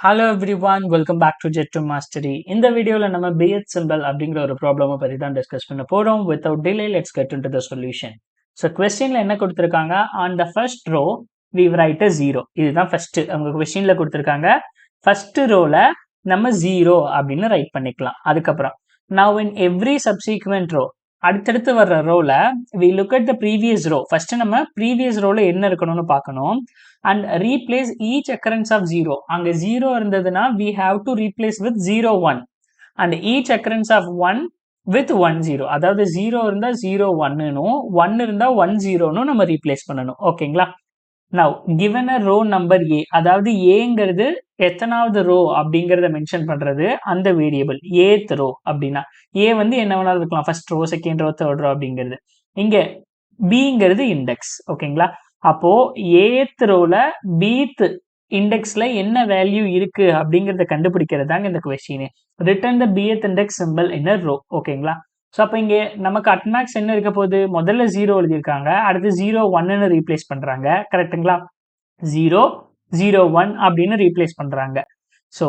Hello everyone, welcome back to jet to mastery. இந்த வீடியோவில் நம்ம பிஎச் சிம்பிள் அப்படிங்கிற ஒரு ப்ராப்ளமை பற்றி தான் டிஸ்கஸ் பண்ண போகிறோம். Without delay let's get into the solution. So கொஸ்டினில் என்ன கொடுத்துருக்காங்க? On the first row we write a 0. இதுதான் ஃபர்ஸ்ட் அவங்க கொஸ்டினில் கொடுத்துருக்காங்க. ஃபர்ஸ்ட் ரோவில் நம்ம 0 அப்படின்னு ரைட் பண்ணிக்கலாம். அதுக்கப்புறம் now in every subsequent row, அடுத்தடுத்து வர்ற ரோல we look at the previous row. First நம்ம ப்ரீவியஸ் ரோல என்ன இருக்கணும்னு பார்க்கணும். And replace each occurrence of 0. அங்க 0 இருந்ததுன்னா we have to replace with 0 1 and each occurrence of 1 with 1 0. அதாவது 0 இருந்தா 0 1னும் 1 இருந்தா 1 0னும் நம்ம ரீப்ளேஸ் பண்ணணும். ஓகேங்களா? now given a row number a, அதாவது ஏங்கிறது எத்தனாவது ரோ அப்படிங்கறத மென்ஷன் பண்றது அந்த வேரியபிள் ஏத் ரோ. அப்படின்னா ஏ வந்து என்ன வேணாலும் இருக்கலாம், first row, second row, third row அப்படிங்கிறது. இங்க பிங்கிறது இண்டெக்ஸ். ஓகேங்களா? அப்போ ஏத் ரோல பீத் இண்டெக்ஸ்ல என்ன வேல்யூ இருக்கு அப்படிங்கறத கண்டுபிடிக்கிறது தாங்க இந்த கொஸ்டின். Return the pth index symbol in a row. ஓகேங்களா? ஸோ அப்போ இங்கே நமக்கு அட்மாக்ஸ் என்ன இருக்க போகுது? முதல்ல 0 எழுதியிருக்காங்க, அடுத்து 0 1ன்னு ரீப்ளேஸ் பண்றாங்க. கரெக்டுங்களா? 0 0 1 அப்படின்னு ரீப்ளேஸ் பண்றாங்க. ஸோ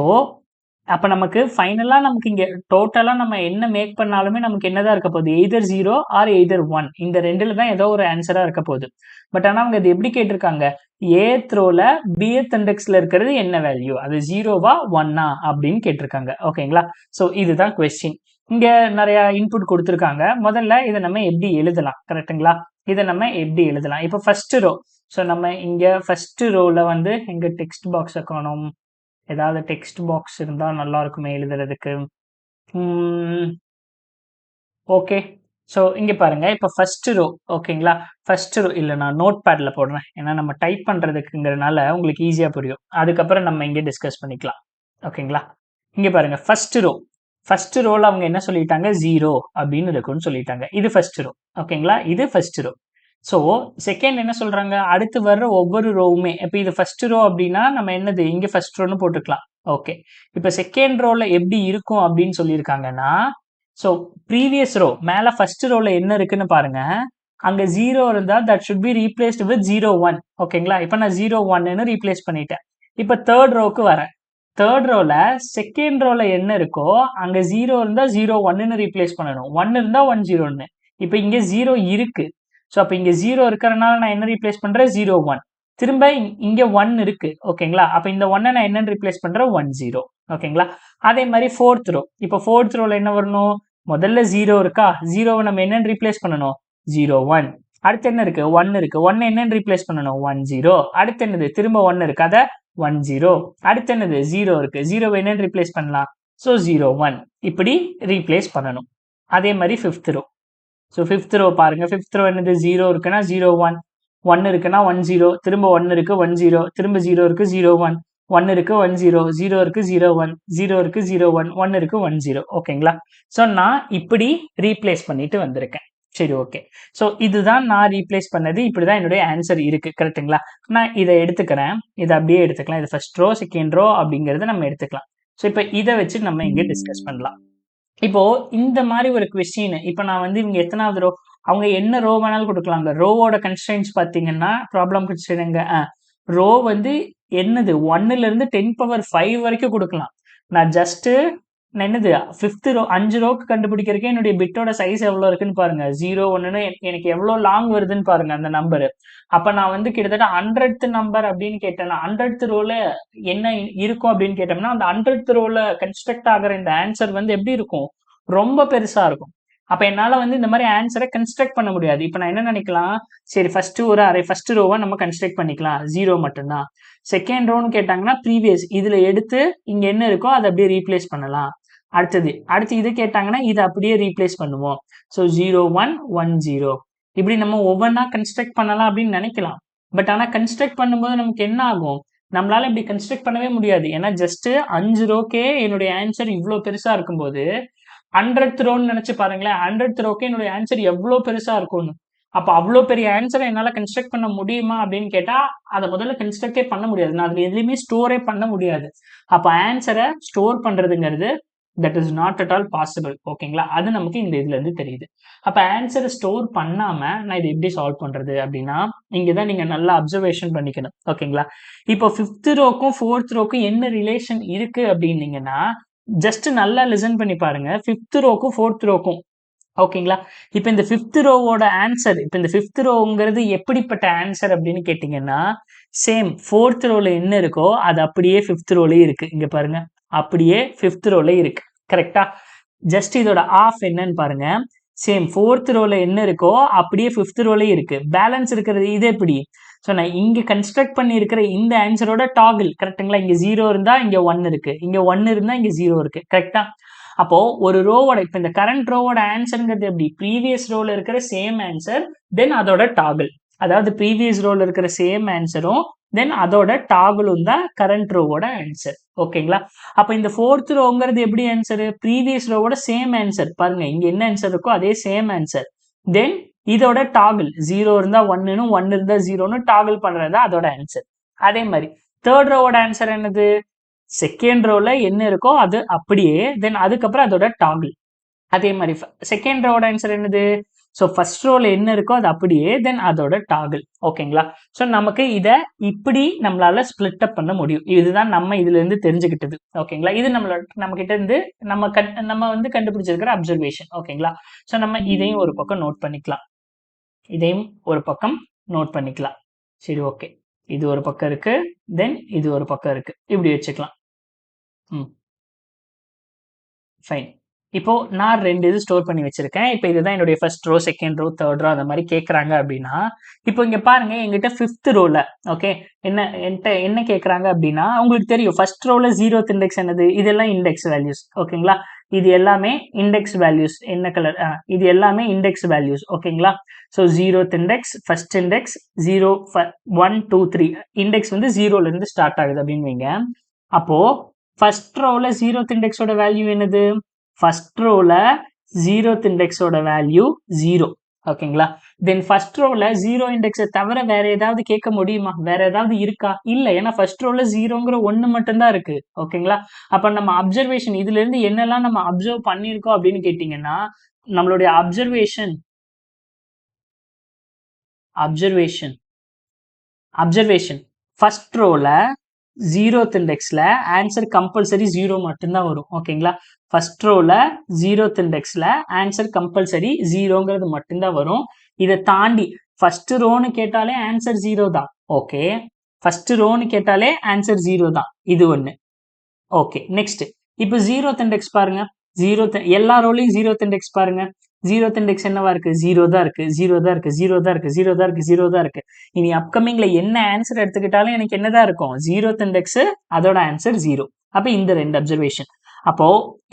அப்போ நமக்கு ஃபைனலா நமக்கு இங்க டோட்டலா நம்ம என்ன மேக் பண்ணாலுமே நமக்கு என்னதான் இருக்க போகுது? Either 0 or either 1. இந்த ரெண்டுல தான் ஏதோ ஒரு ஆன்சரா இருக்க போகுது. பட் ஆனா அவங்க இது எப்படி கேட்டிருக்காங்க? ஏத் ரோல பிஎத் இண்டெக்ஸ்ல இருக்கிறது என்ன வேல்யூ? அது 0வா 1ஆ அப்படின்னு கேட்டிருக்காங்க. ஓகேங்களா? ஸோ இதுதான் கொஸ்டின். இங்க நிறைய இன்புட் கொடுத்துருக்காங்க. முதல்ல இதை நம்ம எப்படி எழுதலாம்? கரெக்டுங்களா? இதை நம்ம எப்படி எழுதலாம்? இப்போ ஃபர்ஸ்ட் ரோ. ஸோ நம்ம இங்க ஃபர்ஸ்ட் ரோல வந்து எங்க டெக்ஸ்ட் பாக்ஸை காணோம். ஏதாவது டெக்ஸ்ட் பாக்ஸ் இருந்தா நல்லா இருக்குமே எழுதுறதுக்கு. ஓகே. ஸோ இங்க பாருங்க, இப்போ ஃபர்ஸ்ட் ரோ. ஓகேங்களா? ஃபர்ஸ்ட் ரோ இல்லை, நான் நோட் பேட்ல போடுறேன், ஏன்னா நம்ம டைப் பண்றதுக்குங்கிறதுனால உங்களுக்கு ஈஸியா புரியும். அதுக்கப்புறம் நம்ம இங்க டிஸ்கஸ் பண்ணிக்கலாம். ஓகேங்களா? இங்க பாருங்க, ஃபர்ஸ்ட் ரோ. ஃபர்ஸ்ட் ரோல அவங்க என்ன சொல்லிட்டாங்க? 0 அப்படின்னு இருக்கும்னு சொல்லிட்டாங்க. இது ஃபர்ஸ்ட் ரோ. ஓகேங்களா? இது ஃபர்ஸ்ட் ரோ. ஸோ செகண்ட் என்ன சொல்றாங்க? அடுத்து வர்ற ஒவ்வொரு ரோவுமே, இப்போ இது ஃபர்ஸ்ட் ரோ அப்படின்னா நம்ம என்னது இங்க ஃபர்ஸ்ட் ரோன்னு போட்டுக்கலாம். ஓகே. இப்போ செகண்ட் ரோல எப்படி இருக்கும் அப்படின்னு சொல்லியிருக்காங்கன்னா, ஸோ ப்ரீவியஸ் ரோ மேல ஃபர்ஸ்ட் ரோல என்ன இருக்குன்னு பாருங்க. அங்க 0 இருந்தா that should be replaced with 0 1. ஓகேங்களா? இப்போ நான் 0 1ன்னு ரீப்ளேஸ் பண்ணிட்டேன். இப்போ தேர்ட் ரோக்கு வரேன். தேர்ட் ரோல செகண்ட் ரோல என்ன இருக்கோ அங்க 0 இருந்தா 0 1ன்னு ரீப்ளேஸ் பண்ணணும். 1 இருந்தா 1 0ன்னு. இப்போ இங்க 0 இருக்கு. ஸோ அப்போ இங்க 0 இருக்கிறனால நான் என்ன ரீப்ளேஸ் பண்றேன்? 0 1. திரும்ப இங்க 1 இருக்கு. ஓகேங்களா? அப்ப இந்த 1 நான் என்னன்னு ரீப்ளேஸ் பண்றேன்? 1 0. ஓகேங்களா? அதே மாதிரி ஃபோர்த் ரோ. இப்போ ஃபோர்த் ரோல என்ன வரணும்? முதல்ல 0 இருக்கா? 0வை நம்ம என்னன்னு ரீப்ளேஸ் பண்ணணும்? 0 1. அடுத்து என்ன இருக்கு? 1 இருக்கு. 1 என்னன்னு ரீப்ளேஸ் பண்ணணும்? 1 0. அடுத்து என்னது? திரும்ப 1 இருக்கு, அத 1 0. அடுத்து என்னது? 0 இருக்கு. 0வை என்னன்னு ரீப்ளேஸ் பண்ணலாம்? ஸோ 0 1. இப்படி ரீப்ளேஸ் பண்ணணும். அதே மாதிரி fifth row. So fifth row பாருங்க. ஃபிஃப்த் ரோ என்னது? 0 இருக்குன்னா 0 1. 1 இருக்குன்னா 1 0. திரும்ப 1 இருக்கு 1 0. திரும்ப 0 இருக்கு 0 1. 1 இருக்கு 1 0. 0 இருக்கு 0 1. 0 இருக்கு 0 1. 1 இருக்கு 1 0. ஓகேங்களா? ஸோ நான் இப்படி ரீப்ளேஸ் பண்ணிட்டு வந்திருக்கேன். சரி, ஓகே. ஸோ இதுதான் நான் ரீப்ளேஸ் பண்ணது. இப்படிதான் என்னுடைய ஆன்சர் இருக்கு. கரெக்டுங்களா? நான் இதை எடுத்துக்கிறேன். இதை அப்படியே எடுத்துக்கலாம். இது ஃபர்ஸ்ட் ரோ, செகண்ட் ரோ அப்படிங்கறத நம்ம எடுத்துக்கலாம். ஸோ இப்போ இதை வச்சு நம்ம இங்க டிஸ்கஸ் பண்ணலாம். இப்போ இந்த மாதிரி ஒரு கொஸ்டின், இப்போ நான் வந்து இவங்க எத்தனாவது ரோ, அவங்க என்ன ரோ வேணாலும் கொடுக்கலாங்க. ரோவோட கன்ஸ்ட்ரெயின்ஸ் பார்த்தீங்கன்னா ப்ராப்ளம் கன்ஸ்ட்ரெயின்ங்க ரோ வந்து என்னது 1ல இருந்து 10^5 வரைக்கும் கொடுக்கலாம். நான் ஜஸ்ட் என்னது ஃபிஃப்த் ரோ 5 ரோக்கு கண்டுபிடிக்கிறதுக்கு என்னுடைய பிட்டோட சைஸ் எவ்வளோ இருக்குன்னு பாருங்க. 0 1ன்னு எனக்கு எவ்வளோ லாங் வருதுன்னு பாருங்க அந்த நம்பர். அப்ப நான் வந்து கிட்டத்தட்ட 100th நம்பர் அப்படின்னு கேட்டேன்னா 100th ரோல என்ன இருக்கும் அப்படின்னு கேட்டோம்னா அந்த 100th ரோல கன்ஸ்ட்ரக்ட் ஆகிற இந்த ஆன்சர் வந்து எப்படி இருக்கும்? ரொம்ப பெருசா இருக்கும். அப்ப என்னால வந்து இந்த மாதிரி ஆன்சரை கன்ஸ்ட்ரக்ட் பண்ண முடியாது. இப்ப நான் என்ன நினைக்கலாம்? சரி, ஃபர்ஸ்ட் ஒரு அரை ஃபர்ஸ்ட் ரோவை நம்ம கன்ஸ்ட்ரக்ட் பண்ணிக்கலாம். 0 மட்டும்தான். செகண்ட் ரோன்னு கேட்டாங்கன்னா ப்ரீவியஸ் இதுல எடுத்து இங்க என்ன இருக்கோ அதை அப்படியே ரீப்ளேஸ் பண்ணலாம். அடுத்து இது கேட்டாங்கன்னா இதை அப்படியே ரீப்ளேஸ் பண்ணுவோம். ஸோ 0 1 1 0 இப்படி நம்ம ஒவ்வொன்றா கன்ஸ்ட்ரக்ட் பண்ணலாம் அப்படின்னு நினைக்கலாம். பட் ஆனா கன்ஸ்ட்ரக்ட் பண்ணும்போது நமக்கு என்ன ஆகும்? நம்மளால இப்படி கன்ஸ்ட்ரக்ட் பண்ணவே முடியாது. ஏன்னா ஜஸ்ட் 5 ரோக்கே என்னுடைய ஆன்சர் இவ்வளவு பெருசா இருக்கும்போது 100th ரோன்னு நினைச்சு பாருங்களேன். 100th ரோக்கே என்னுடைய ஆன்சர் எவ்வளவு பெருசா இருக்கும்னு. அப்ப அவ்வளோ பெரிய ஆன்சரை என்னால கன்ஸ்ட்ரக்ட் பண்ண முடியுமா அப்படின்னு கேட்டா அதை முதல்ல கன்ஸ்ட்ரக்டே பண்ண முடியாது. நான் அதுல எதுலையுமே ஸ்டோரே பண்ண முடியாது. அப்ப ஆன்சரை ஸ்டோர் பண்றதுங்கிறது that is not at all possible. ஓகேங்களா, அது நமக்கு இந்த இதுல இருந்து தெரியுது. அப்ப ஆன்சரை ஸ்டோர் பண்ணாம நான் இதை எப்படி சால்வ் பண்றது அப்படின்னா, இங்கதான் நீங்க நல்லா அப்சர்வேஷன் பண்ணிக்கணும். ஓகேங்களா, இப்போ 5th ரோக்கும் 4th ரோக்கும் என்ன ரிலேஷன் இருக்கு அப்படின்னீங்கன்னா, ஜஸ்ட் நல்லா லிசன் பண்ணி பாருங்க. 5th ரோக்கும் 4th ரோக்கும் ஓகேங்களா, இப்ப இந்த 5th ரோவோட ஆன்சர், இப்ப இந்த 5th ரோங்கிறது எப்படிப்பட்ட ஆன்சர் அப்படின்னு கேட்டீங்கன்னா, சேம் 4th ரோல என்ன இருக்கோ அது அப்படியே 5th ரோலயும் இருக்கு. இங்க பாருங்க, அப்படியே 5th ரோல இருக்கு. கரெக்டா, ஜஸ்ட் இதோட ஆஃப் என்னன்னு பாருங்க. சேம் 4th ரோல என்ன இருக்கோ அப்படியே 5th ரோலயும் இருக்கு. பேலன்ஸ் இருக்கிறது இது எப்படி? ஸோ நான் இங்க கன்ஸ்ட்ரக்ட் பண்ணி இருக்கிற இந்த ஆன்சரோட டாகிள் கரெக்ட்டுங்களா? இங்க 0 இருந்தா இங்க 1 இருக்கு, இங்க 1 இருந்தா இங்க 0 இருக்கு. கரெக்டா? அப்போ ஒரு ரோவோட இப்ப இந்த கரண்ட் ரோவோட ஆன்சர்ங்கிறது எப்படி? ப்ரீவியஸ் ரோல இருக்கிற சேம் ஆன்சர் தென் அதோட டாகிள். அதாவது ப்ரீவியஸ் ரோல இருக்கிற சேம் ஆன்சரும் தென் அதோட டாகிளும் தான் கரண்ட் ரோவோட ஆன்சர். ஓகேங்களா, அப்ப இந்த 4th ரோங்கிறது எப்படி ஆன்சர்? ப்ரீவியஸ் ரோவோட சேம் ஆன்சர். பாருங்க, இங்க என்ன ஆன்சர் இருக்கோ அதே சேம் ஆன்சர். தென் இதோட டாகிள் 0 இருந்தா 1ன்னு 1 இருந்தா 0ன்னு டாகிள் பண்றது அதோட ஆன்சர். அதே மாதிரி 3rd ரோவோட ஆன்சர் என்னது? செகண்ட் ரோல என்ன இருக்கோ அது அப்படியே, தென் அதுக்கப்புறம் அதோட டாகிள். அதே மாதிரி செகண்ட் ரோட ஆன்சர் என்னது? ஸோ ஃபர்ஸ்ட் ரோல என்ன இருக்கோ அது அப்படியே, தென் அதோட டாகிள். ஓகேங்களா, ஸோ நமக்கு இதை இப்படி நம்மளால ஸ்பிளிட் அப் பண்ண முடியும். இதுதான் நம்ம இதுல இருந்து தெரிஞ்சுக்கிட்டது. ஓகேங்களா, இது நம்ம கிட்ட இருந்து நம்ம வந்து கண்டுபிடிச்சிருக்கிற அப்சர்வேஷன். ஓகேங்களா, ஸோ நம்ம இதையும் ஒரு பக்கம் நோட் பண்ணிக்கலாம், இதையும் ஒரு பக்கம் நோட் பண்ணிக்கலாம். சரி, ஓகே, இது ஒரு பக்கம் இருக்கு, தென் இது ஒரு பக்கம் இருக்கு, இப்படி வச்சுக்கலாம். ஃபைன். இப்போ நான் 2 இது ஸ்டோர் பண்ணி வச்சிருக்கேன். இப்போ இதுதான் என்னுடைய first row, second row, third row அந்த மாதிரி கேட்குறாங்க அப்படின்னா, இப்போ இங்க பாருங்க எங்கிட்ட 5th ரோல ஓகே என்கிட்ட என்ன கேட்குறாங்க அப்படின்னா, உங்களுக்கு தெரியும் ஃபர்ஸ்ட் ரோல 0th இண்டெக்ஸ் என்னது? இதெல்லாம் இண்டெக்ஸ் வேல்யூஸ். ஓகேங்களா, இது எல்லாமே இண்டெக்ஸ் வேல்யூஸ். என்ன கலர்? இது எல்லாமே இண்டெக்ஸ் வேல்யூஸ். ஓகேங்களா, so 0th index, first index 0, 1, 2, 3 index வந்து 0ல இருந்து ஸ்டார்ட் ஆகுது அப்படின்னு வைங்க. அப்போ ஃபர்ஸ்ட் ரோல 0th இண்டெக்ஸோட வேல்யூ என்னது? ஃபர்ஸ்ட் ரோல 0th இண்டெக்ஸோட வேல்யூ 0. ஓகேங்களா, தென் ஃபர்ஸ்ட் ரோல 0 இண்டெக்ஸை தவிர வேற ஏதாவது கேட்க முடியுமா? வேற ஏதாவது இருக்கா? இல்ல, ஏன்னா ஃபர்ஸ்ட் ரோல 0ங்கிற 1 மட்டும்தான் இருக்கு. ஓகேங்களா, அப்ப நம்ம அப்சர்வேஷன் இதுல இருந்து என்னெல்லாம் நம்ம அப்சர்வ் பண்ணிருக்கோம் அப்படின்னு கேட்டீங்கன்னா, நம்மளுடைய அப்சர்வேஷன் ஃபர்ஸ்ட் ரோல 0th இண்டெக்ஸ்ல ஆன்சர் கம்பல்சரி 0 மட்டும்தான் வரும். ஓகேங்களா, ஃபர்ஸ்ட் ரோல 0th இண்டெக்ஸ்ல ஆன்சர் கம்பல்சரி 0ங்கிறது மட்டும்தான் வரும். இதை தாண்டி ஃபர்ஸ்ட் ரோன்னு கேட்டாலே ஆன்சர் 0 தான். ஓகே, ஃபர்ஸ்ட் ரோன்னு கேட்டாலே ஆன்சர் 0 தான். இது ஒண்ணு. ஓகே, நெக்ஸ்ட் இப்போ 0th இண்டெக்ஸ் பாருங்க. 0th எல்லா ரோலையும் 0th இண்டெக்ஸ் பாருங்க. 0th இண்டெக்ஸ் என்னவா இருக்கு? 0 தான் இருக்கு, 0 தான் இருக்கு, 0 தான் இருக்கு, 0 தான் இருக்கு, 0 தான் இருக்கு. இனி அப்கமிங்ல என்ன ஆன்சர் எடுத்துக்கிட்டாலும் எனக்கு என்னதான் இருக்கும்? 0th இண்டெக்ஸ், அதோட ஆன்சர் 0. அப்ப இந்த 2 அப்சர்வேஷன். அப்போ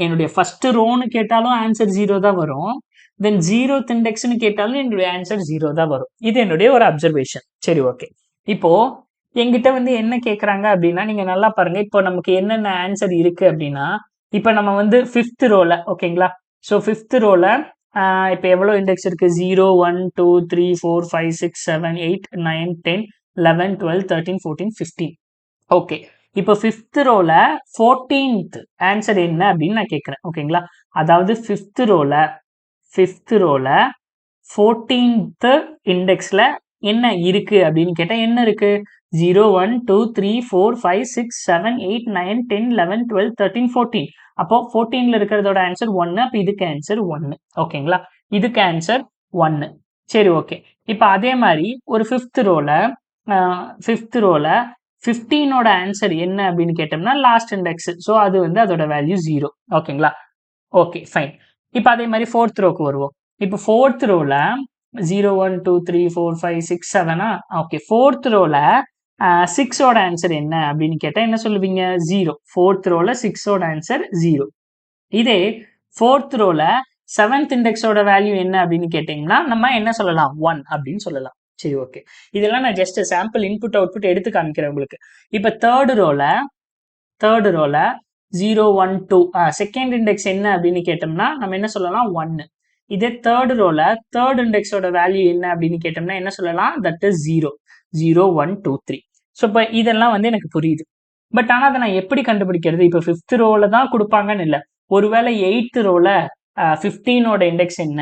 என்னுடைய ஃபர்ஸ்ட் ரோன்னு கேட்டாலும் ஆன்சர் 0 தான் வரும். தென் 0th இண்டெக்ஸ்னு கேட்டாலும் என்னுடைய ஆன்சர் 0 தான் வரும். இது என்னுடைய ஒரு அப்சர்வேஷன். சரி, ஓகே. இப்போ என்கிட்ட வந்து என்ன கேட்குறாங்க அப்படின்னா, நீங்க நல்லா பாருங்க. இப்போ நமக்கு என்னென்ன ஆன்சர் இருக்கு அப்படின்னா, இப்போ நம்ம வந்து 5th ரோல ஓகேங்களா, ஸோ 5th ரோல இப்போ எவ்வளோ இண்டெக்ஸ் இருக்கு? 0, 1, 2, 3, 4, 5, 6, 7, 8, 9, 10, 11, 12, 13, 14, 15. ஓகே, இப்போ 5th ரோல 14th ஆன்சர் என்ன அப்படின்னு நான் கேட்குறேன். ஓகேங்களா, அதாவது 5th ரோல 14th இண்டெக்ஸ்ல என்ன இருக்கு அப்படின்னு கேட்டா என்ன இருக்கு? 0, 1, 2, 3, 4, 5, 6, 7, 8, 9, 10, 11, 12, 13, 14. அப்போ 14ல இருக்கிறதோட ஆன்சர் 1. அப்ப இதுக்கு ஆன்சர் 1. ஓகேங்களா, இதுக்கு ஆன்சர் 1. சரி, ஓகே. இப்போ அதே மாதிரி ஒரு 5th ரோல 15ஓட ஆன்சர் என்ன அப்படின்னு கேட்டோம்னா லாஸ்ட் இண்டெக்ஸ். ஸோ அது வந்து அதோட வேல்யூ 0. ஓகேங்களா, ஓகே, ஃபைன். இப்போ அதே மாதிரி 4th ரோக்கு வருவோம். இப்போ 4th ரோல 0, 1, 2, 3, 4, 5, 6, 7. ஓகே, 4th ரோல 6ஓட ஆன்சர் என்ன அப்படின்னு கேட்டா என்ன சொல்லுவீங்க? 0. 4th ரோல 6ஓட ஆன்சர் 0. இதே 4th ரோல 7th இண்டெக்ஸோட வேல்யூ என்ன அப்படின்னு கேட்டீங்கன்னா நம்ம என்ன சொல்லலாம்? 1 அப்படின்னு சொல்லலாம். சரி, ஓகே. இதெல்லாம் நான் ஜஸ்ட் சாம்பிள் இன்புட் அவுட்புட் எடுத்து காமிக்கிறேன் உங்களுக்கு. இப்போ தேர்ட் ரோல 0, 1, 2 செகண்ட் இண்டெக்ஸ் என்ன அப்படின்னு கேட்டோம்னா நம்ம என்ன சொல்லலாம்? 1. இதே தேர்ட் ரோல தேர்ட் இண்டெக்ஸோட வேல்யூ என்ன அப்படின்னு கேட்டோம்னா என்ன சொல்லலாம்? That is 0, 0, 1, 2, 3. ஸோ இப்போ இதெல்லாம் வந்து எனக்கு புரியுது. பட் ஆனால் அதை நான் எப்படி கண்டுபிடிக்கிறது? இப்போ 5th ரோல தான் கொடுப்பாங்கன்னு இல்லை, ஒருவேளை 8th ரோல 15ஓட இண்டெக்ஸ் என்ன,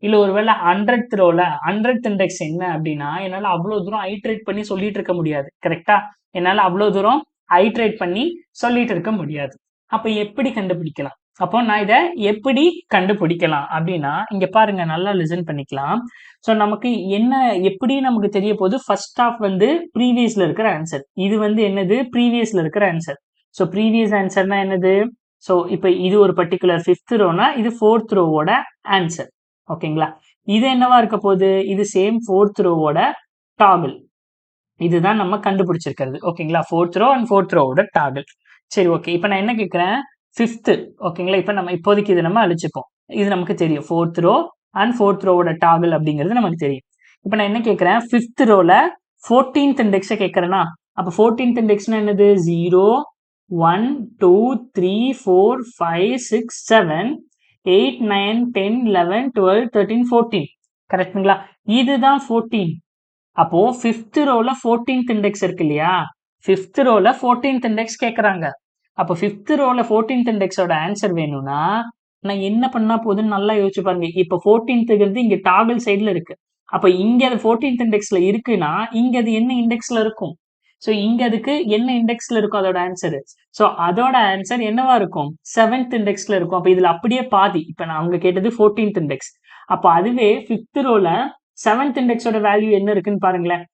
இல்ல ஒருவேளை 100th ரோல 100th இண்டெக்ஸ் என்ன அப்படின்னா என்னால அவ்வளவு தூரம் ஐட்ரேட் பண்ணி சொல்லிட்டு இருக்க முடியாது. கரெக்டா? என்னால அவ்வளவு தூரம் ஐட்ரேட் பண்ணி சொல்லிட்டு இருக்க முடியாது. அப்ப எப்படி கண்டுபிடிக்கலாம்? அப்போ நான் இதை எப்படி கண்டுபிடிக்கலாம் அப்படின்னா இங்க பாருங்க, நல்லா லிசன் பண்ணிக்கலாம். ஸோ நமக்கு என்ன எப்படி நமக்கு தெரிய போகுது? ஃபர்ஸ்ட் ஆஃப் வந்து ப்ரீவியஸ்ல இருக்கிற ஆன்சர். இது வந்து என்னது? ப்ரீவியஸ்ல இருக்கிற ஆன்சர். ஸோ ப்ரீவியஸ் ஆன்சர்னா என்னது? ஸோ இப்போ இது ஒரு பர்டிகுலர் 5th ரோனா இது 4th ரோவோட ஆன்சர். ஓகேங்களா? இது என்னவா இருக்க போகுது? இது சேம் 4th ரோவோட டாகிள். இதுதான் நம்ம கண்டுபிடிச்சிருக்கிறது. ஓகேங்களா? 4th ரோ அண்ட் 4th ரோவோட டாகிள். சரி, ஓகே. இப்போ நான் என்ன கேட்கிறேன்? 5th. ஓகேங்களா? இப்போ நம்ம இப்போதைக்கு இது நம்ம அழிச்சுப்போம். இது நமக்கு தெரியும். 4th ரோ அண்ட் 4th ரோவோட டாகிள் அப்படிங்கிறது நமக்கு தெரியும். இப்போ நான் என்ன கேட்கிறேன்? 5th ரோல 14th இண்டெக்ஸை கேட்கறேன்னா, அப்போ 14th இண்டெக்ஸ்னா என்னது? 0 1 2 3 4 5 6 7 8 9 10 11 12 13 14. கரெக்ட்டுங்களா? இதுதான் 14. அப்போ 5th ரோல 14th இண்டெக்ஸ் இருக்கு இல்லையா? 5th ரோல 14th இண்டெக்ஸ் கேட்கறாங்க. அப்போ 5th ரோல 14th இண்டெக்ஸோட ஆன்சர் வேணும்னா நான் என்ன பண்ணா போதுன்னு நல்லா யோசிச்சு பாருங்க. இப்போ 14th இங்க டாகிள் சைடுல இருக்கு. அப்ப இங்க அது 14th இண்டெக்ஸ்ல இருக்குன்னா இங்க அது என்ன இண்டெக்ஸ்ல இருக்கும்? ஸோ இங்க அதுக்கு என்ன இண்டெக்ஸ்ல இருக்கும் அதோட ஆன்சர்? ஸோ அதோட ஆன்சர் என்னவா இருக்கும்? 7th இண்டெக்ஸ்ல இருக்கும். அப்ப இதுல அப்படியே பாதி. இப்ப நான் அவங்க கேட்டது 14th இண்டெக்ஸ். அப்ப அதுவே 5th ரோல 7th இண்டெக்ஸோட வேல்யூ என்ன இருக்குன்னு பாருங்களேன்.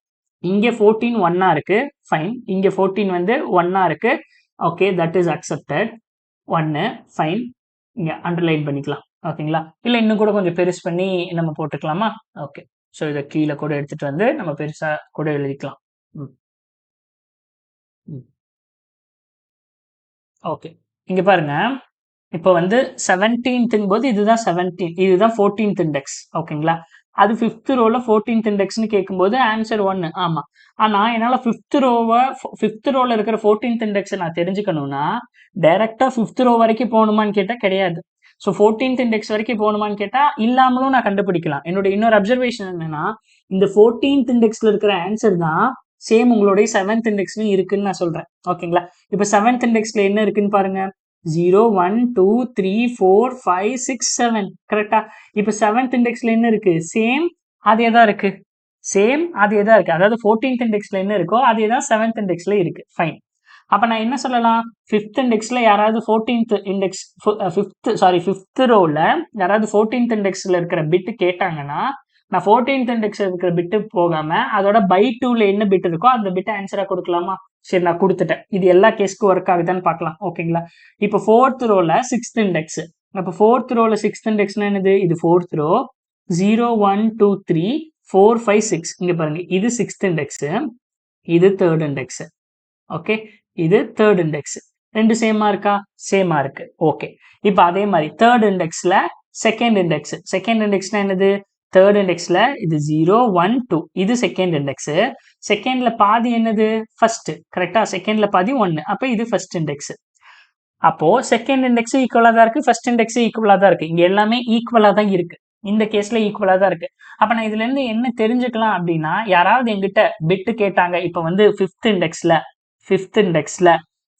இங்க 14 1 இருக்கு. ஃபைன். இங்க 14 வந்து 1 இருக்கு. Okay, that is accepted. 1 fine. இங்க அண்டர்லைன் பண்ணிக்கலாம். ஓகேங்களா? இல்ல இன்னும் கூட கொஞ்சம் பெருசு பண்ணி நம்ம போட்டுக்கலாமா? ஓகே. ஸோ இதை கீழே கூட எடுத்துட்டு வந்து நம்ம பெருசா கூட எழுதிக்கலாம். ஓகே. இங்க பாருங்க, இப்போ வந்து 17th போது இதுதான் 17, இதுதான் 14th இண்டெக்ஸ். ஓகேங்களா? அது 5th ரோல 14th இண்டெக்ஸ்னு கேட்கும்போது ஆன்சர் 1. ஆமா. ஆனா என்னால 5th ரோல இருக்கிற 14th இண்டெக்ஸ் நான் தெரிஞ்சுக்கணும்னா டைரக்டா 5th ரோ வரைக்கும் போகணுமான்னு கேட்டா கிடையாது. ஸோ 14th இண்டெக்ஸ் வரைக்கும் போகணுமான்னு கேட்டா இல்லாமலும் நான் கண்டுபிடிக்கலாம். என்னோட இன்னொரு அப்சர்வேஷன் என்னன்னா இந்த 14th இண்டெக்ஸ்ல இருக்கிற ஆன்சர் தான் சேம் உங்களுடைய 7th இண்டெக்ஸ்லயும் இருக்குன்னு நான் சொல்றேன். ஓகேங்களா? இப்போ 7th இண்டெக்ஸ்ல என்ன இருக்குன்னு பாருங்க. 0 1 2 3 4 5 6 7. கரெக்டா? இப்போ 7th இண்டெக்ஸ்ல என்ன இருக்கு? சேம் அதே தான் இருக்கு. சேம் அதே தான் இருக்கு. அதாவது 14th இண்டெக்ஸ்ல என்ன இருக்கோ அதே தான் 7th இண்டெக்ஸ்ல இருக்கு. ஃபைன். அப்ப நான் என்ன சொல்லலாம்? 5th இண்டெக்ஸ்ல யாராவது 14th இண்டெக்ஸ் 5th ரோல யாராவது 14th இண்டெக்ஸ்ல இருக்கிற பிட் கேட்டாங்கன்னா நான் 14th இண்டெக்ஸ்ல இருக்கிற பிட்டு போகாம அதோட பை 2ல என்ன பிட் இருக்கோ அந்த பிட் ஆன்சரா கொடுக்கலாமா? சரி, நான் கொடுத்துட்டேன். இது எல்லா கேஸ்க்கும் ஒர்க் ஆகுதான்னு பார்க்கலாம். ஓகேங்களா? இப்போ 4th ரோல 6th இண்டெக்ஸ். அப்போ 4th ரோல 6th இண்டெக்ஸ்னா என்னது? இது 4th ரோ. 0 1 2 3 4 5 6. இங்க பாருங்க, இது 6th இண்டெக்ஸ், இது 3rd இண்டெக்ஸ். ஓகே, இது 3rd இண்டெக்ஸ். ரெண்டு சேமா இருக்கா? சேமா இருக்கு. ஓகே. இப்போ அதே மாதிரி 3rd இண்டெக்ஸ்ல 2nd இண்டெக்ஸ். 2nd இண்டெக்ஸ்னா என்னது? 3rd இண்டெக்ஸ்ல இது 0 1 2. இது 2nd இண்டெக்ஸ். செகண்ட்ல பாதி என்னது? ஃபர்ஸ்ட். கரெக்டா? செகண்ட்ல பாதி 1. அப்ப இது ஃபர்ஸ்ட் இண்டெக்ஸ். அப்போ 2nd இண்டெக்ஸ் ஈக்குவலா தான் இருக்கு, ஃபர்ஸ்ட் இண்டெக்ஸ் ஈக்குவலா தான் இருக்கு. இங்க எல்லாமே ஈக்குவலா தான் இருக்கு. இந்த கேஸ்ல ஈக்குவலா தான் இருக்கு. அப்ப நான் இதுல இருந்து என்ன தெரிஞ்சுக்கலாம் அப்படின்னா யாராவது என்கிட்ட பிட் கேட்டாங்க, இப்ப வந்து 5th இண்டெக்ஸ்ல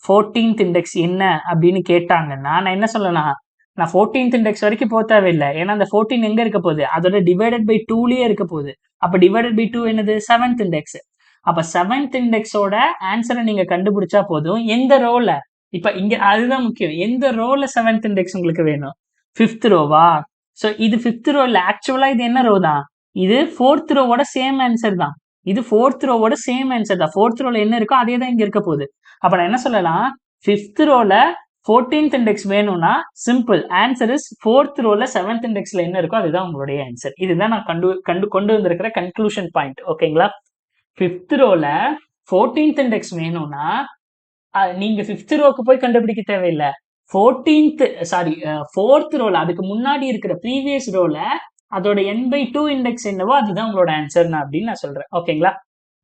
14th இண்டெக்ஸ் என்ன அப்படின்னு கேட்டாங்கன்னா நான் என்ன சொல்லலாம்? நான் 14th இண்டெக்ஸ் வரைக்கும் போக தேவையில்லை. ஏன்னா அந்த 14 எங்க இருக்க போகுது? அதோட டிவைடட் பை 2லயே இருக்க போகுது. அப்ப டிவைடட் பை 2 என்னது? 7th index. அப்ப 7th இண்டெக்ஸோட ஆன்சரை நீங்க கண்டுபிடிச்சா போதும். எந்த ரோல? இப்ப இங்க அதுதான் முக்கியம். எந்த ரோல 7th இண்டெக்ஸ் உங்களுக்கு வேணும்? 5th ரோவா? சோ இது 5th ரோ இல்ல. ஆக்சுவலா இது என்ன ரோ தான்? இது 4th ரோவோட சேம் ஆன்சர் தான். இது 4th ரோவோட சேம் ஆன்சர் தான். 4th ரோல என்ன இருக்கோ அதே தான் இங்க இருக்க போகுது. அப்ப நான் என்ன சொல்லலாம்? 5th ரோல 14th இண்டெக்ஸ் வேணும்னா சிம்பிள் ஆன்சர் இஸ் 4th ரோல 7th இண்டெக்ஸ்ல என்ன இருக்கோ அதுதான் உங்களுடைய ஆன்சர். இதுதான் நான் கொண்டு வந்திருக்கிற கன்க்ளூஷன் பாயிண்ட். ஓகேங்களா? 5th ரோல 14th இண்டெக்ஸ் வேணும்னா நீங்க 5th ரோக்கு போய் கண்டுபிடிக்க தேவையில்லை. 4th ரோல அதுக்கு முன்னாடி இருக்கிற ப்ரீவியஸ் ரோல அதோட n/2 இண்டெக்ஸ் என்னவோ அதுதான் உங்களோட ஆன்சர் அப்படின்னு நான் சொல்றேன். ஓகேங்களா?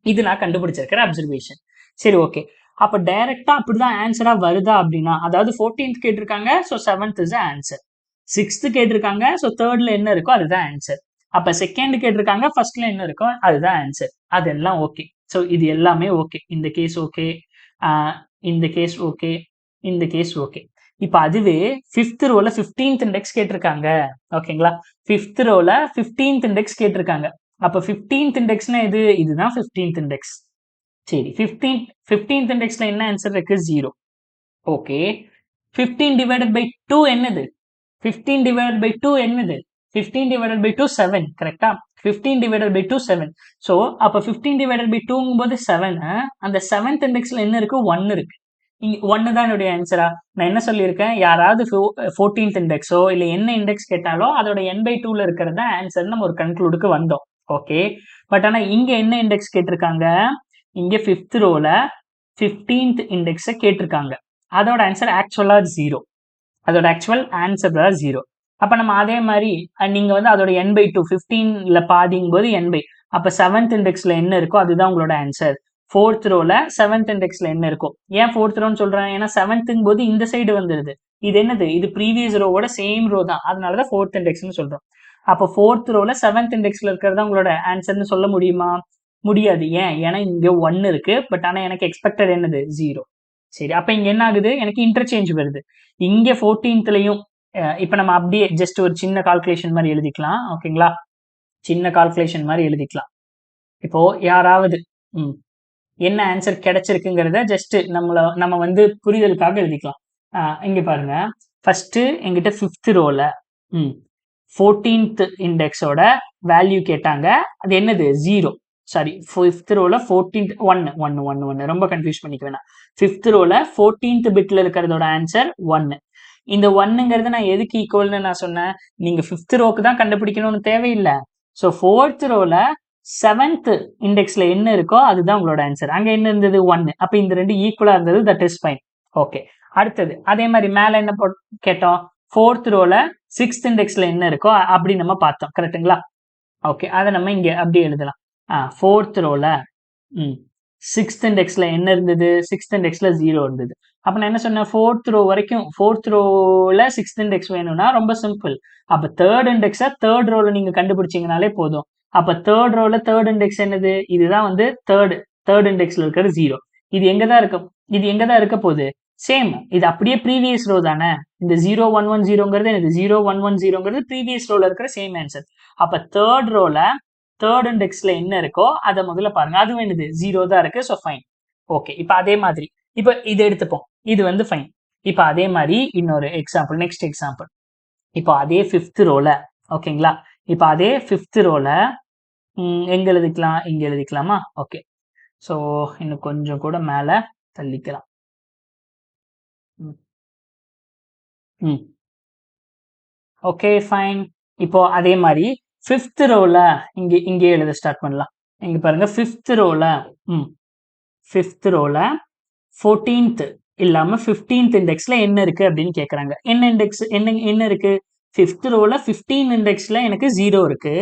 இது நான் கண்டுபிடிச்சிருக்கிற அப்சர்வேஷன். சரி, ஓகே. அப்ப டைரக்டா அப்படிதான் ஆன்சரா வருதா அப்படின்னா, அதாவது 14th கேட்டிருக்காங்க, so 7th is answer. 6th கேட்டிருக்காங்க, ஸோ 3rdல என்ன இருக்கோ அதுதான் ஆன்சர். அப்ப 2nd கேட்டிருக்காங்க, ஃபர்ஸ்ட்ல என்ன இருக்கோ அதுதான் ஆன்சர். அதெல்லாம் ஓகே. ஸோ இது எல்லாமே ஓகே. இந்த கேஸ் ஓகே, இந்த கேஸ் ஓகே, இந்த கேஸ் ஓகே. இப்போ அதுவே 5th ரோல 15th இண்டெக்ஸ் கேட்டிருக்காங்க. ஓகேங்களா? 5th ரோல 15th இண்டெக்ஸ் கேட்டிருக்காங்க. அப்ப 15th இண்டெக்ஸ்னா எது? இதுதான் 15th இண்டெக்ஸ். சரி, 15th இண்டெக்ஸ்ல என்ன ஆன்சர் இருக்கு? 0. ஓகே. 15 டிவைடட் பை 2 என்னது? 15 டிவைடட் பை 2 என்னது? 15 டிவைடட் பை 2 7. கரெக்டா? 15 டிவைடட் பை 2 7. ஸோ அப்ப 15 டிவைடட் பை 2ங்கும் போது 7. அந்த 7th இண்டெக்ஸ்ல என்ன இருக்கு? 1 இருக்கு. இங்க 1 தான் என்னுடைய ஆன்சரா? நான் என்ன சொல்லியிருக்கேன்? யாராவது 14th இண்டெக்ஸோ இல்ல என்ன இண்டெக்ஸ் கேட்டாலோ அதோட n பை 2ல இருக்கிறது தான் ஆன்சர். நம்ம ஒரு கன்க்ளூடுக்கு வந்தோம். ஓகே. பட் ஆனா இங்க என்ன இண்டெக்ஸ் கேட்டிருக்காங்க? இங்க 5th ரோல 15th இண்டெக்ஸை கேட்டிருக்காங்க. அதோட ஆன்சர் ஆக்சுவலா 0. அதோட ஆக்சுவல் ஆன்சர் 0. அப்ப நம்ம அதே மாதிரி நீங்க வந்து அதோட n பை 2 15ல பாதிங்கும் போது n பை, அப்ப 7th இண்டெக்ஸ்ல என்ன இருக்கோ அதுதான் உங்களோட ஆன்சர். 4th ரோல 7th இண்டெக்ஸ்ல என்ன இருக்கும்? ஏன் 4th ரோன்னு சொல்றேன்? ஏன்னா 7th போது இந்த சைடு வந்துருது. இது என்னது? இது ப்ரீவியஸ் ரோவோட சேம் ரோ தான். அதனாலதான் 4th இண்டெக்ஸ்னு சொல்றோம். அப்ப 4th ரோல 7th இண்டெக்ஸ்ல இருக்கிறதா உங்களோட ஆன்சர்னு சொல்ல முடியுமா? முடியாது. ஏன்? ஏன்னா இங்க 1 இருக்கு. பட் ஆனா எனக்கு எக்ஸ்பெக்டட் என்னது? 0. சரி, அப்ப இங்க என்ன ஆகுது? எனக்கு இன்டர்சேஞ்ச் வருது. இங்க 14thலயும் இப்ப நம்ம அப்படியே ஜஸ்ட் ஒரு சின்ன கால்குலேஷன் மாதிரி எழுதிக்கலாம். ஓகேங்களா? சின்ன கால்குலேஷன் மாதிரி எழுதிக்கலாம். இப்போ யாராவது என்ன ஆன்சர் கிடைச்சிருக்குங்கிறத ஜஸ்ட் நம்ம வந்து புரிதலுக்காக எழுதிக்கலாம். இங்க பாருங்க, ஃபர்ஸ்ட் எங்கிட்ட 5th ரோல 14th இண்டெக்ஸோட வேல்யூ கேட்டாங்க. அது என்னது? 0. சாரி, 5th ரோல 14th 1 ரொம்ப கன்ஃபியூஸ் பண்ணிக்க வேணாம். 5th ரோல 14th பிட்ல இருக்கிறதோட ஆன்சர் 1. இந்த 1ங்கிறது நான் எதுக்கு ஈக்குவல்னு நான் சொன்னேன்? நீங்க 5th ரோக்கு தான் கண்டுபிடிக்கணும்னு தேவையில்லை. ஸோ 4th ரோல 7th இண்டெக்ஸ்ல என்ன இருக்கோ அதுதான் உங்களோட ஆன்சர். அங்க என்ன இருந்தது? 1. அப்ப இந்த ரெண்டு ஈக்குவலா இருந்தது. That is fine. ஓகே. அடுத்தது அதே மாதிரி மேல என்ன கேட்டோம்? 4th ரோல 6th இண்டெக்ஸ்ல என்ன இருக்கோ அப்படி நம்ம பார்த்தோம். கரெக்டுங்களா? ஓகே, அதை நம்ம இங்க அப்படியே எழுதலாம். 4th ரோல 6th இண்டெக்ஸ்ல என்ன இருந்தது? 6th இண்டெக்ஸ்ல 0 இருந்தது. அப்ப நான் என்ன சொன்னேன்? 4th ரோ வரைக்கும் 4th ரோல 6th இண்டெக்ஸ் வேணும்னா ரொம்ப சிம்பிள். அப்ப 3rd இண்டெக்ஸை 3rd ரோல நீங்க கண்டுபிடிச்சீங்கனாலே போதும். அப்ப 3rd ரோல 3rd இண்டெக்ஸ் என்னது? இதுதான் வந்து 3rd இண்டெக்ஸ்ல இருக்கிறது 0. இது எங்கதான் இருக்கும்? இது எங்கதான் இருக்க போகுது? சேம். இது அப்படியே ப்ரீவியஸ் ரோ தானே. இந்த 0110ங்கிறது என்னது? 0110ங்கிறது ப்ரீவியஸ் ரோல இருக்கிற சேம் ஆன்சர். அப்ப 3rd ரோல 3rd இண்டெக்ஸ்ல என்ன இருக்கோ அதை முதல்ல பாருங்க. அதுவும் என்னது? 0 தான் இருக்கு. So fine. ஓகே. இப்ப அதே மாதிரி இப்ப இது எடுத்துப்போம். இது வந்து ஃபைன். இப்ப அதே மாதிரி இன்னொரு எக்ஸாம்பிள், நெக்ஸ்ட் எக்ஸாம்பிள். இப்போ அதே 5th ரோல, ஓகேங்களா? இப்ப அதே 5th ரோல எங்க எழுதிக்கலாம்? இங்க எழுதிக்கலாமா? ஓகே. ஸோ இன்னும் கொஞ்சம் கூட மேல தள்ளிக்கலாம். Okay, fine. இப்போ அதே மாதிரி 5th ரோல இங்கே எழுத ஸ்டார்ட் பண்ணலாம். இங்க பாருங்க, 5th ரோல 5th ரோல 14th இல்லாம 15th இண்டெக்ஸ்ல என்ன இருக்கு அப்படின்னு கேக்குறாங்க. என்ன இண்டெக்ஸ்? என்ன இருக்கு? 5th ரோல 15 இண்டெக்ஸ்ல எனக்கு 0 இருக்கு.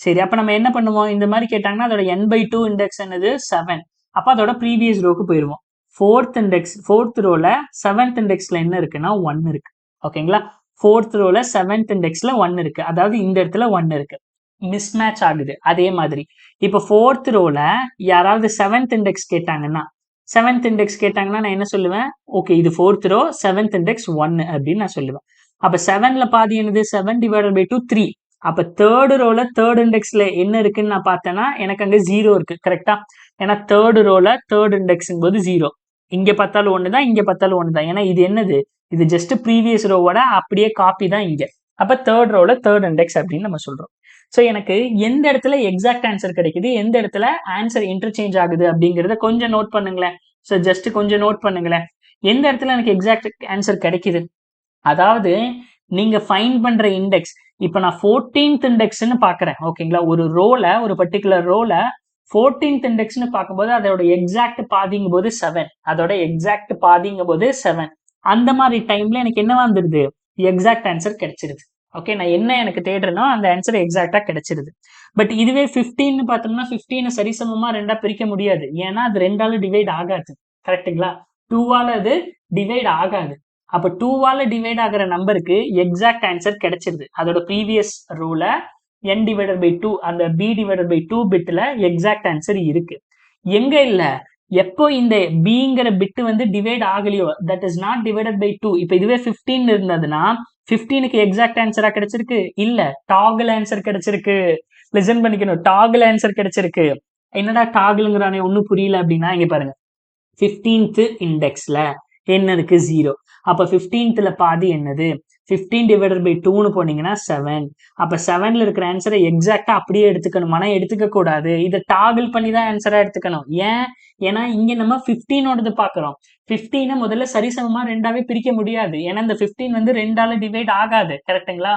சரி, அப்ப நம்ம என்ன பண்ணுவோம்? இந்த மாதிரி கேட்டாங்கன்னா அதோட n by 2 இண்டெக்ஸ் என்னது? 7. அப்ப அதோட ப்ரீவியஸ் ரோக்கு போயிருவோம். 4th ரோல 7th இண்டெக்ஸ்ல என்ன இருக்குன்னா 1 இருக்கு. ஓகேங்களா? 4th ரோல 7th இண்டெக்ஸ்ல 1 இருக்கு. அதாவது இந்த இடத்துல 1 இருக்கு. மிஸ்மேட்ச் ஆகுது. அதே மாதிரி இப்ப 4th ரோல யாராவது 7th இண்டெக்ஸ் கேட்டாங்கன்னா 7th இண்டெக்ஸ் கேட்டாங்கன்னா நான் என்ன சொல்லுவேன்? ஓகே, இது 4th ரோ, 7th இண்டெக்ஸ் 1 அப்படின்னு நான் சொல்லுவேன். அப்ப 7ல பாதி என்னது? 7 divided by 2 3. அப்ப 3rd ரோல 3rd இண்டெக்ஸ்ல என்ன இருக்குன்னு நான் பார்த்தேன்னா எனக்கு அங்க 0 இருக்கு. கரெக்டா? ஏன்னா 3rd ரோல 3rd இண்டெக்ஸ்ங்கும் போது 0. இங்க பார்த்தாலும் 1 தான், இங்க பார்த்தாலும் 1 தான். ஏன்னா இது என்னது? இது ஜஸ்ட் ப்ரீவியஸ் ரோவோட அப்படியே காப்பி தான் இங்க. அப்ப 3rd ரோல 3rd இண்டெக்ஸ் அப்படின்னு நம்ம சொல்றோம். ஸோ எனக்கு எந்த இடத்துல எக்ஸாக்ட் ஆன்சர் கிடைக்குது, எந்த இடத்துல ஆன்சர் இன்டர்சேஞ்ச் ஆகுது அப்படிங்கிறத கொஞ்சம் நோட் பண்ணுங்களேன். ஸோ ஜஸ்ட் கொஞ்சம் நோட் பண்ணுங்களேன். எந்த இடத்துல எனக்கு எக்ஸாக்ட் ஆன்சர் கிடைக்குது? அதாவது நீங்க ஃபைண்ட் பண்ற இண்டெக்ஸ், இப்ப நான் 14th இண்டெக்ஸ்னு பாக்குறேன். ஓகேங்களா? ஒரு ரோல, ஒரு பர்டிகுலர் ரோல 14th இண்டெக்ஸ்னு பார்க்கும்போது அதோட எக்ஸாக்ட் பாதிங்கும் போது 7. அதோட எக்ஸாக்ட் பாதிங்கும் போது 7. அந்த மாதிரி டைம்ல எனக்கு என்ன வந்துருது? எக்ஸாக்ட் ஆன்சர் கிடைச்சிருது. ஓகே, நான் என்ன எனக்கு தேடுறேனோ அந்த ஆன்சர் எக்ஸாக்டா கிடைச்சிருது. பட் இதுவே 15 பார்த்தோம்னா 15 சரிசமமா 2ஆ பிரிக்க முடியாது. ஏன்னா அது 2ஆல டிவைட் ஆகாது. கரெக்டுங்களா? 2ஆல அது டிவைட் ஆகாது. அப்ப 2ஆல டிவைட் ஆகிற நம்பருக்கு எக்ஸாக்ட் ஆன்சர் கிடைச்சிருது. அதோட ப்ரீவியஸ் ரோல n divided by 2 அந்த b divided by 2 பிட்ல எக்ஸாக்ட் ஆன்சர் இருக்கு. எங்க இல்ல? எப்போ இந்த பிங்கிற பிட் வந்து டிவைட் ஆகலையோ that is not divided by 2. இப்போ இதுவே 15 இருந்ததுன்னா 15க்கு எக்ஸாக்ட் ஆன்சரா கிடைச்சிருக்கு இல்ல, டாகிள் ஆன்சர் கிடைச்சிருக்கு. லிசன் பண்ணிக்கணும், டாகிள் ஆன்சர் கிடைச்சிருக்கு. என்னடா டாகிள்ங்கிறானே ஒன்னும் புரியல அப்படின்னா இங்க பாருங்க, 15th இண்டெக்ஸ்ல என்ன இருக்கு 0. அப்ப 15th பாதி என்னது 15 டிவைடட் பை 2ன்னு போனீங்கன்னா 7. அப்ப 7ல இருக்கிற ஆன்சரை எக்ஸாக்டா அப்படியே எடுத்துக்கணும், ஆனா எடுத்துக்க கூடாது, இதை டாகிள் பண்ணி தான் ஆன்சரா எடுத்துக்கணும். ஏன்னா இங்க நம்ம 15ஓடது பாக்குறோம். 15 முதல்ல சரிசமமா ரெண்டாவே பிரிக்க முடியாது, ஏன்னா இந்த 15 வந்து 2ஆல டிவைட் ஆகாது. கரெக்டுங்களா?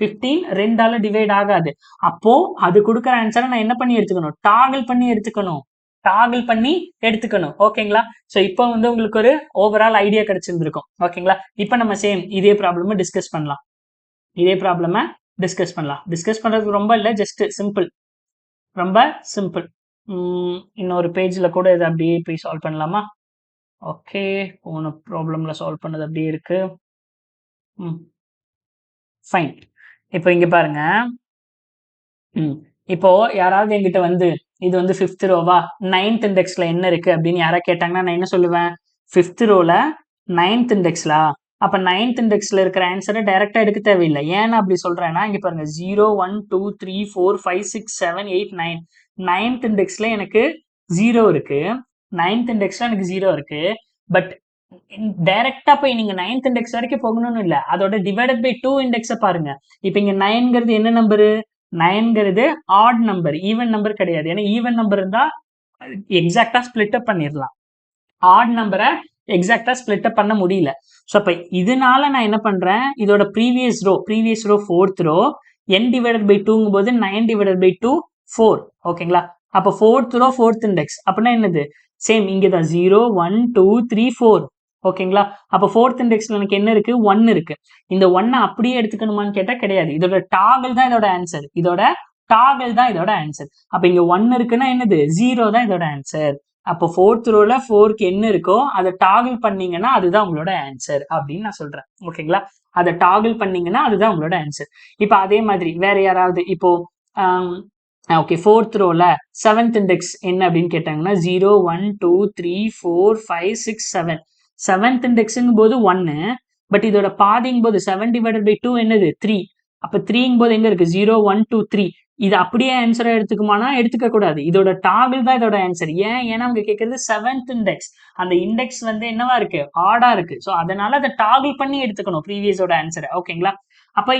15 2ஆல டிவைட் ஆகாது. அப்போ அது கொடுக்குற ஆன்சரை நான் என்ன பண்ணி எடுத்துக்கணும், டாகிள் பண்ணி எடுத்துக்கணும். டாகிள் பண்ணி எடுத்துக்கணும். ஓகேங்களா? சோ இப்போ வந்து உங்களுக்கு ஒரு ஓவரால் ஐடியா கிடைச்சிருந்திருக்கும். ஓகேங்களா? இப்போ நம்ம சேம் இதே ப்ராப்ளம் டிஸ்கஸ் பண்ணலாம். டிஸ்கஸ் பண்றதுக்கு ரொம்ப இல்லை, ஜஸ்ட் சிம்பிள், ரொம்ப சிம்பிள். இன்னொரு பேஜ்ல கூட இதை அப்படியே போய் சால்வ் பண்ணலாமா? ஓகே, போன ப்ராப்ளம்ல சால்வ் பண்ணது அப்படியே இருக்கு. ஃபைன். இப்போ இங்க பாருங்க, இப்போ யாராவது என்கிட்ட வந்து இது வந்து 5th ரோவா 9th இண்டெக்ஸ்ல என்ன இருக்கு அப்படின்னு யாராவது கேட்டாங்கன்னா நான் என்ன சொல்லுவேன், 5th ரோல 9th இண்டெக்ஸ்லா, அப்ப 9th இண்டெக்ஸ்ல இருக்கிற ஆன்சரை டைரக்டா எடுக்க தேவையில்லை. ஏன்னா அப்படி சொல்றேன்னா இங்க பாருங்க 0 1 2 3 4 5 6 7 8 9. 9th இண்டெக்ஸ்ல எனக்கு 0 இருக்கு, 9th இண்டெக்ஸ்ல எனக்கு 0 இருக்கு. பட் டைரக்டா போய் நீங்க 9th இண்டெக்ஸ் வரைக்கும் போகணும்னு இல்ல, அதோட டிவைடட் பை 2 இண்டெக்ஸ பாருங்க. இப்ப இங்க 9ங்கிறது என்ன நம்பரு, 9ங்கிறது ஆட் நம்பர், ஈவன் நம்பர் கிடையாது. ஏன்னா ஈவன் நம்பர் இருந்தா எக்ஸாக்டா ஸ்பிளிட் அப் பண்ணிடலாம், ஆட் நம்பரை எக்ஸாக்டா ஸ்பிளிட் அப் பண்ண முடியல. ஸோ அப்ப இதனால நான் என்ன பண்றேன், இதோட previous row 4th row n divided by 2ங்கும் போது 9 டிவைடட் பை 2 4. ஓகேங்களா? அப்ப 4th ரோ 4th இண்டெக்ஸ் அப்படின்னா என்னது, சேம் இங்கதான் 0 1 2 3 4. ஓகேங்களா? அப்ப 4th இண்டெக்ஸ்ல எனக்கு என்ன இருக்கு, 1 இருக்கு. இந்த 1 அப்படியே எடுத்துக்கணுமான்னு கேட்டா கிடையாது, இதோட டாகிள் தான் இதோட ஆன்சர், அப்ப இங்க 1 இருக்குன்னா என்னது, 0 தான் இதோட ஆன்சர். அப்போ 4th ரோல 4க்கு என்ன இருக்கோ அதை டாகிள் பண்ணீங்கன்னா அதுதான் உங்களோட ஆன்சர் அப்படின்னு நான் சொல்றேன். ஓகேங்களா? அதை டாகிள் பண்ணீங்கன்னா அதுதான் உங்களோட ஆன்சர். இப்ப அதே மாதிரி வேற யாராவது இப்போ ஓகே 4th ரோல 7th இண்டெக்ஸ் என்ன அப்படின்னு கேட்டாங்கன்னா 0 1 2 3 4 5 6 7. 7th இண்டெக்ஸ்ங்கும் போது 1, பட் இதோட பாதிங்கும் போது 7 டிவைடட் பை 2 என்னது 3. அப்ப 3ங்கும் போது எங்க இருக்கு 0 1 2 3. இது அப்படியே ஆன்சரா எடுத்துக்குமானா எடுத்துக்க கூடாது, இதோட டாகிள் தான் இதோட ஆன்சர். ஏன்னா அவங்க கேட்கறது 7th இண்டெக்ஸ், அந்த இண்டெக்ஸ் வந்து என்னவா இருக்கு, ஆடா இருக்கு. ஸோ அதனால அதை டாகிள் பண்ணி எடுத்துக்கணும் ப்ரீவியஸோட ஆன்சர். ஓகேங்களா? அப்ப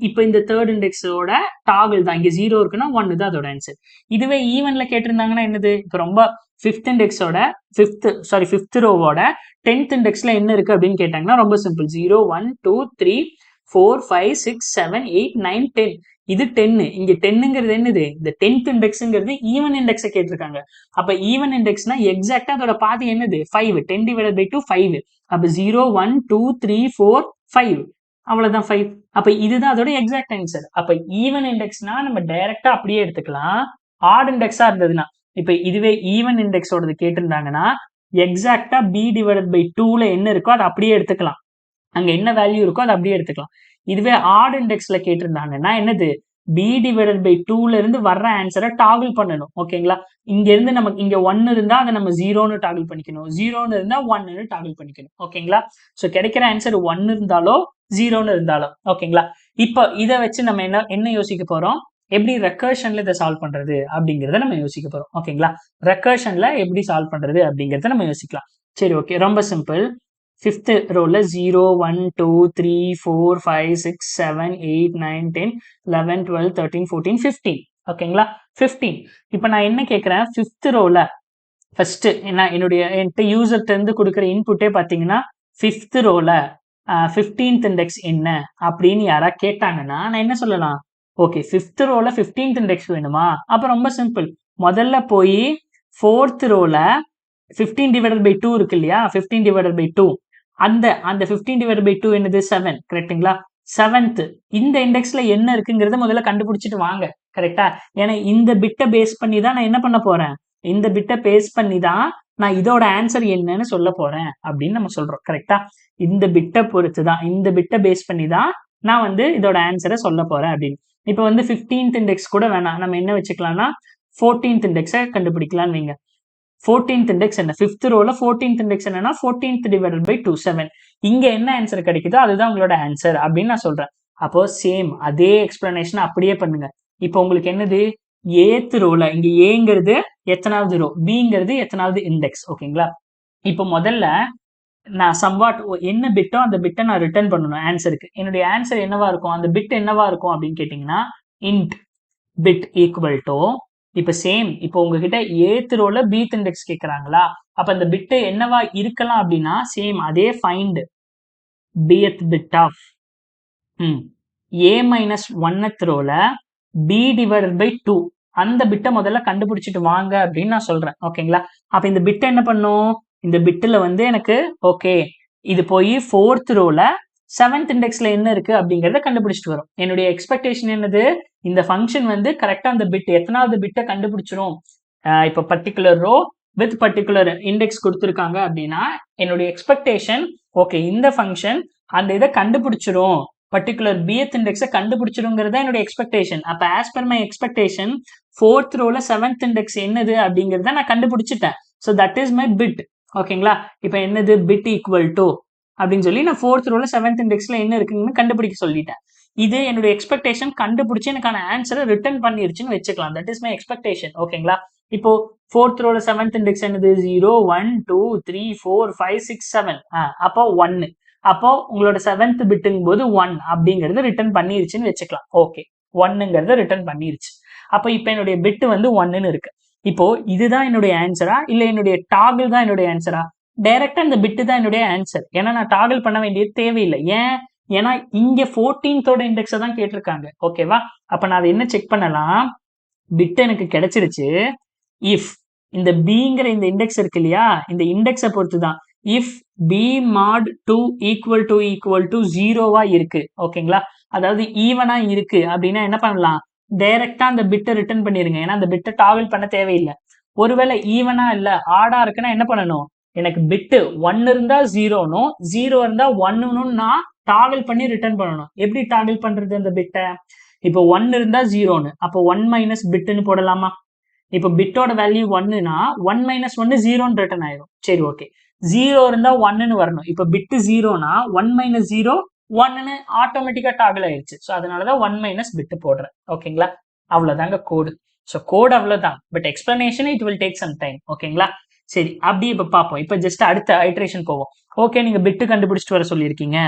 இப்ப இந்த 3rd இண்டெக்ஸோட டாகிள் தான், இங்க 0 இருக்குன்னா 1 தான் அதோட ஆன்சர். இதுவே ஈவன்ல கேட்டிருந்தாங்கன்னா என்னது, இப்ப ரொம்ப 5th இண்டெக்ஸோட 5th ரோவோட 10th இண்டெக்ஸ்ல என்ன இருக்கு அப்படின்னு கேட்டாங்கன்னா ரொம்ப சிம்பிள், 0 1 2 3 4 5 6 7 8 9 10. இது 10. இங்க 10ங்கிறது என்னது, இந்த 10th இண்டெக்ஸ்ங்கிறது ஈவன் இண்டெக்ஸை கேட்டிருக்காங்க. அப்ப ஈவன் இண்டெக்ஸ்னா எக்ஸாக்டா அதோட பாதி என்னது 5. 10 டிவைடட் பை 2 5. அப்ப 0 1 2 3 4 5, அவ்வளவுதான் 5. அப்ப இதுதான் அதோட எக்ஸாக்ட் ஆன்சர். அப்ப ஈவன் இண்டெக்ஸ்னா நம்ம டைரக்டா அப்படியே எடுத்துக்கலாம், ஆட் இண்டெக்ஸா இருந்ததுன்னா. இப்ப இதுவே ஈவன் இண்டெக்ஸோடது கேட்டிருந்தாங்கன்னா எக்ஸாக்டா b டிவைடட் பை 2ல என்ன இருக்கோ அதை அப்படியே எடுத்துக்கலாம், அங்க என்ன வேல்யூ இருக்கோ அதை அப்படியே எடுத்துக்கலாம். இதுவே ஆட் இண்டெக்ஸ்ல கேட்டிருந்தாங்கன்னா என்னது, b டிவைடட் பை 2ல இருந்து வர்ற ஆன்சரை டாகிள் பண்ணணும். ஓகேங்களா? இங்க இருந்து நமக்கு இங்க 1 இருந்தா அதை நம்ம 0ன்னு டாகிள் பண்ணிக்கணும், 0ன்னு இருந்தா 1ன்னு டாகிள் பண்ணிக்கணும். ஓகேங்களா? சோ கிடைக்கிற ஆன்சர் 1 இருந்தாலோ 0ன்னு இருந்தாலும். ஓகேங்களா? இப்போ இதை வச்சு நம்ம என்ன யோசிக்க போறோம், எப்படி ரெக்கர்ஷன்ல இதை சால்வ் பண்றது அப்படிங்கறத நம்ம யோசிக்க போறோம். ஓகேங்களா? ரெக்கர்ஷன்ல எப்படி சால்வ் பண்றது அப்படிங்கறத நம்ம யோசிக்கலாம். சரி, ஓகே, ரொம்ப சிம்பிள். 5th ரோல 0 1 2 3 4 5 6 7 8 9 10 11 12 13 14 15. ஓகேங்களா? 15. இப்ப நான் என்ன கேட்கிறேன், 5th ரோல ஃபர்ஸ்ட் என்கிட்ட யூசர்ட்ட இருந்து கொடுக்குற இன்புட்டே பாத்தீங்கன்னா 5th ரோல 15th இண்டெக்ஸ் என்ன அப்படின்னு யாரா கேட்டாங்கன்னா நான் என்ன சொல்லலாம், ஓகே 5th ரோல 15th இண்டெக்ஸ் வேணுமா, அப்ப ரொம்ப சிம்பிள், முதல்ல போய் 4th ரோல 15 டிவைடட் பை 2 இருக்கு இல்லையா, 15 டிவைடட் பை 2, அந்த 15 டிவைடட் பை 2 என்னது 7. கரெக்ட்டுங்களா? 7th இந்த இண்டெக்ஸ்ல என்ன இருக்குங்கிறத முதல்ல கண்டுபிடிச்சிட்டு வாங்க. கரெக்டா? ஏன்னா இந்த பிட்டை பேஸ் பண்ணி தான் நான் என்ன பண்ண போறேன், இந்த பிட்டை பேஸ் பண்ணி தான் நான் இதோட ஆன்சர் என்னன்னு சொல்ல போறேன் அப்படின்னு நம்ம சொல்றோம். கரெக்டா? இந்த பிட்டை பொறுத்து தான், இந்த பிட்டை பேஸ் பண்ணி தான் நான் வந்து இதோட ஆன்சரை சொல்ல போறேன் அப்படின்னு. இப்ப வந்து 15th இண்டெக்ஸ் கூட வேணாம், நம்ம என்ன வச்சுக்கலாம்னா 14th இண்டெக்ஸை கண்டுபிடிக்கலாம்னு வைங்க. 14th இண்டெக்ஸ் என்ன, 5th ரோல 14th இண்டெக்ஸ் என்னன்னா 14th டிவைடட் பை 2 7. இங்க என்ன ஆன்சர் கிடைக்குதோ அதுதான் உங்களோட ஆன்சர் அப்படின்னு நான் சொல்றேன். அப்போ சேம் அதே எக்ஸ்பிளனேஷன் அப்படியே பண்ணுங்க. இப்போ உங்களுக்கு என்னது, 8th ரோல இங்க ஏங்கிறது எத்தனாவது ரோ, பிங்கிறது எத்தனாவது இண்டெக்ஸ். ஓகேங்களா, இப்போ முதல்ல நான் சம்வாட் என்ன பிட்டோ அந்த பிட்டை நான் ரிட்டர்ன் பண்ணணும் ஆன்சருக்கு. என்னுடைய ஆன்சர் என்னவா இருக்கும், அந்த பிட் என்னவா இருக்கும் அப்படின்னு கேட்டீங்கன்னா int bit equal to, இப்ப சேம் இப்போ உங்ககிட்ட 8th ரோல bth இண்டெக்ஸ் கேக்குறாங்களா, அப்ப அந்த பிட் என்னவா இருக்கலாம் அப்படின்னா சேம் அதே find bth bit of a minus 1th ரோல b divided by 2 அந்த பிட்டை முதல்ல கண்டுபிடிச்சிட்டு வாங்க அப்படின்னு நான் சொல்றேன். ஓகேங்களா, அப்ப இந்த பிட்டை என்ன பண்ணும், இந்த பிட்ல வந்து எனக்கு ஓகே இது போய் 4th ரோல 7th இண்டெக்ஸ்ல என்ன இருக்கு அப்படிங்கறத கண்டுபிடிச்சிட்டு வரும். என்னுடைய எக்ஸ்பெக்டேஷன் என்னது, இந்த ஃபங்க்ஷன் வந்து கரெக்டா அந்த பிட் எத்தனாவது பிட்டை கண்டுபிடிச்சிரும். இப்போ particular row with particular index கொடுத்துருக்காங்க அப்படின்னா என்னுடைய எக்ஸ்பெக்டேஷன் ஓகே இந்த ஃபங்க்ஷன் அந்த இதை கண்டுபிடிச்சிரும், பர்டிகுலர் bth இண்டெக்ஸை கண்டுபிடிச்சிருங்கிறத என்னுடைய எக்ஸ்பெக்டேஷன். அப்ப as per my expectation 4th ரோல 7th இண்டெக்ஸ் என்னது அப்படிங்கறத நான் கண்டுபிடிச்சிட்டேன். So that is my bit. ஓகேங்களா, இப்போ என்னது பிட் ஈக்குவல் டு அப்படின்னு சொல்லி நான் 4th ரோல 7th இண்டெக்ஸ்ல என்ன இருக்குன்னு கண்டுபிடிக்க சொல்லிட்டேன். இது என்னுடைய எக்ஸ்பெக்டேஷன் கண்டுபிடிச்சு எனக்கான ஆன்சரை ரிட்டர்ன் பண்ணிருச்சுன்னு வச்சுக்கலாம். That is my expectation. ஓகேங்களா, இப்போ 4th ரோல 7th இண்டெக்ஸ் என்னது 0 1 2 3 4 5 6 7. அப்போ 1, அப்போ உங்களோட 7th பிட்டுங்கும் போது 1 அப்படிங்கறது ரிட்டர்ன் பண்ணிருச்சுன்னு வச்சுக்கலாம். ஓகே, 1ங்கிறத ரிட்டர்ன் பண்ணிருச்சு. அப்போ இப்போ என்னுடைய பிட் வந்து 1ன்னு இருக்கு. இப்போ இதுதான் என்னுடைய ஆன்சரா இல்ல என்னுடைய டாகிள் தான் என்னுடைய ஆன்சரா? டைரக்டா இந்த பிட்டு தான் என்னுடைய ஆன்சர். ஏன்னா நான் டாகிள் பண்ண வேண்டியது தேவையில்லை. ஏன், ஏன்னா இங்க 14th இண்டெக்ஸை தான் கேட்டிருக்காங்க. ஓகேவா, அப்ப நான் அதை என்ன செக் பண்ணலாம், பிட் எனக்கு கிடைச்சிருச்சு. இஃப் இந்த பிங்கிற இந்த இண்டெக்ஸ் இருக்கு இல்லையா, இந்த இண்டெக்ஸை பொறுத்து தான் if b mod 2 equal to 0வா இருக்கு. ஓகேங்களா, அதாவது ஈவனா இருக்கு அப்படின்னா என்ன பண்ணலாம், டைரக்டா அந்த பிட்டை ரிட்டர்ன் பண்ணிருங்க. ஏன்னா அந்த பிட்டை டாகிள் பண்ண தேவையில்லை. ஒருவேளை ஈவனா இல்ல ஆடா இருக்குன்னா என்ன பண்ணணும், எனக்கு பிட்டு 1 இருந்தா 0னும் 0 இருந்தா 1னும் நான் டாகிள் பண்ணி ரிட்டர்ன் பண்ணணும். எப்படி டாகிள் பண்றது அந்த பிட்டை, இப்போ 1 இருந்தா 0னு அப்போ 1 மைனஸ் பிட்டுன்னு போடலாமா. இப்போ பிட்டோட வேல்யூ 1னா 1 மைனஸ் 1 0ன்னு ரிட்டர்ன் ஆயிரும். சரி ஓகே, 0 இருந்தா 1ன்னு வரணும். இப்போ பிட்டு 0னா 1 மைனஸ் 0 1ன்னு ஆட்டோமேட்டிக்கா டாகிள் ஆயிருச்சு. ஸோ அதனாலதான் 1 மைனஸ் பிட்டு போடுறேன். ஓகேங்களா, அவ்வளவுதாங்க கோடு. ஸோ கோடு அவ்வளவுதான், but explanation it will take some time. ஓகேங்களா, சரி அப்படியே இப்ப பார்ப்போம். இப்ப ஜஸ்ட் அடுத்த ஐட்ரேஷன் போவோம். ஓகே, நீங்க பிட்டு கண்டுபிடிச்சிட்டு வர சொல்லியிருக்கீங்க.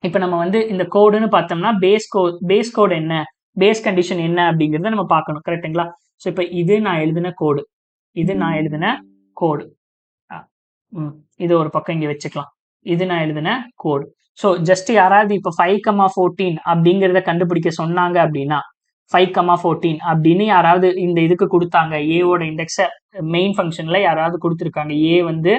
இப்ப நம்ம வந்து இந்த கோடுன்னு பார்த்தோம்னா பேஸ் கோடு என்ன, பேஸ் கண்டிஷன் என்ன அப்படிங்கறத நம்ம பார்க்கணும். கரெக்டுங்களா, ஸோ இப்ப இது நான் எழுதின கோடு, இது நான் எழுதின கோடு, இது ஒரு பக்கம் இங்க வச்சுக்கலாம். இது நான் எழுதின கோடு. ஸோ ஜஸ்ட் யாராவது இப்ப 5,14 அப்படிங்கறத கண்டுபிடிக்க சொன்னாங்க அப்படின்னா 5,14 அப்படின்னு யாராவது இந்த இதுக்கு கொடுத்தாங்க, ஏவோட இண்டெக்ஸ மெயின் ஃபங்க்ஷன்ல யாராவது கொடுத்துருக்காங்க, ஏ வந்து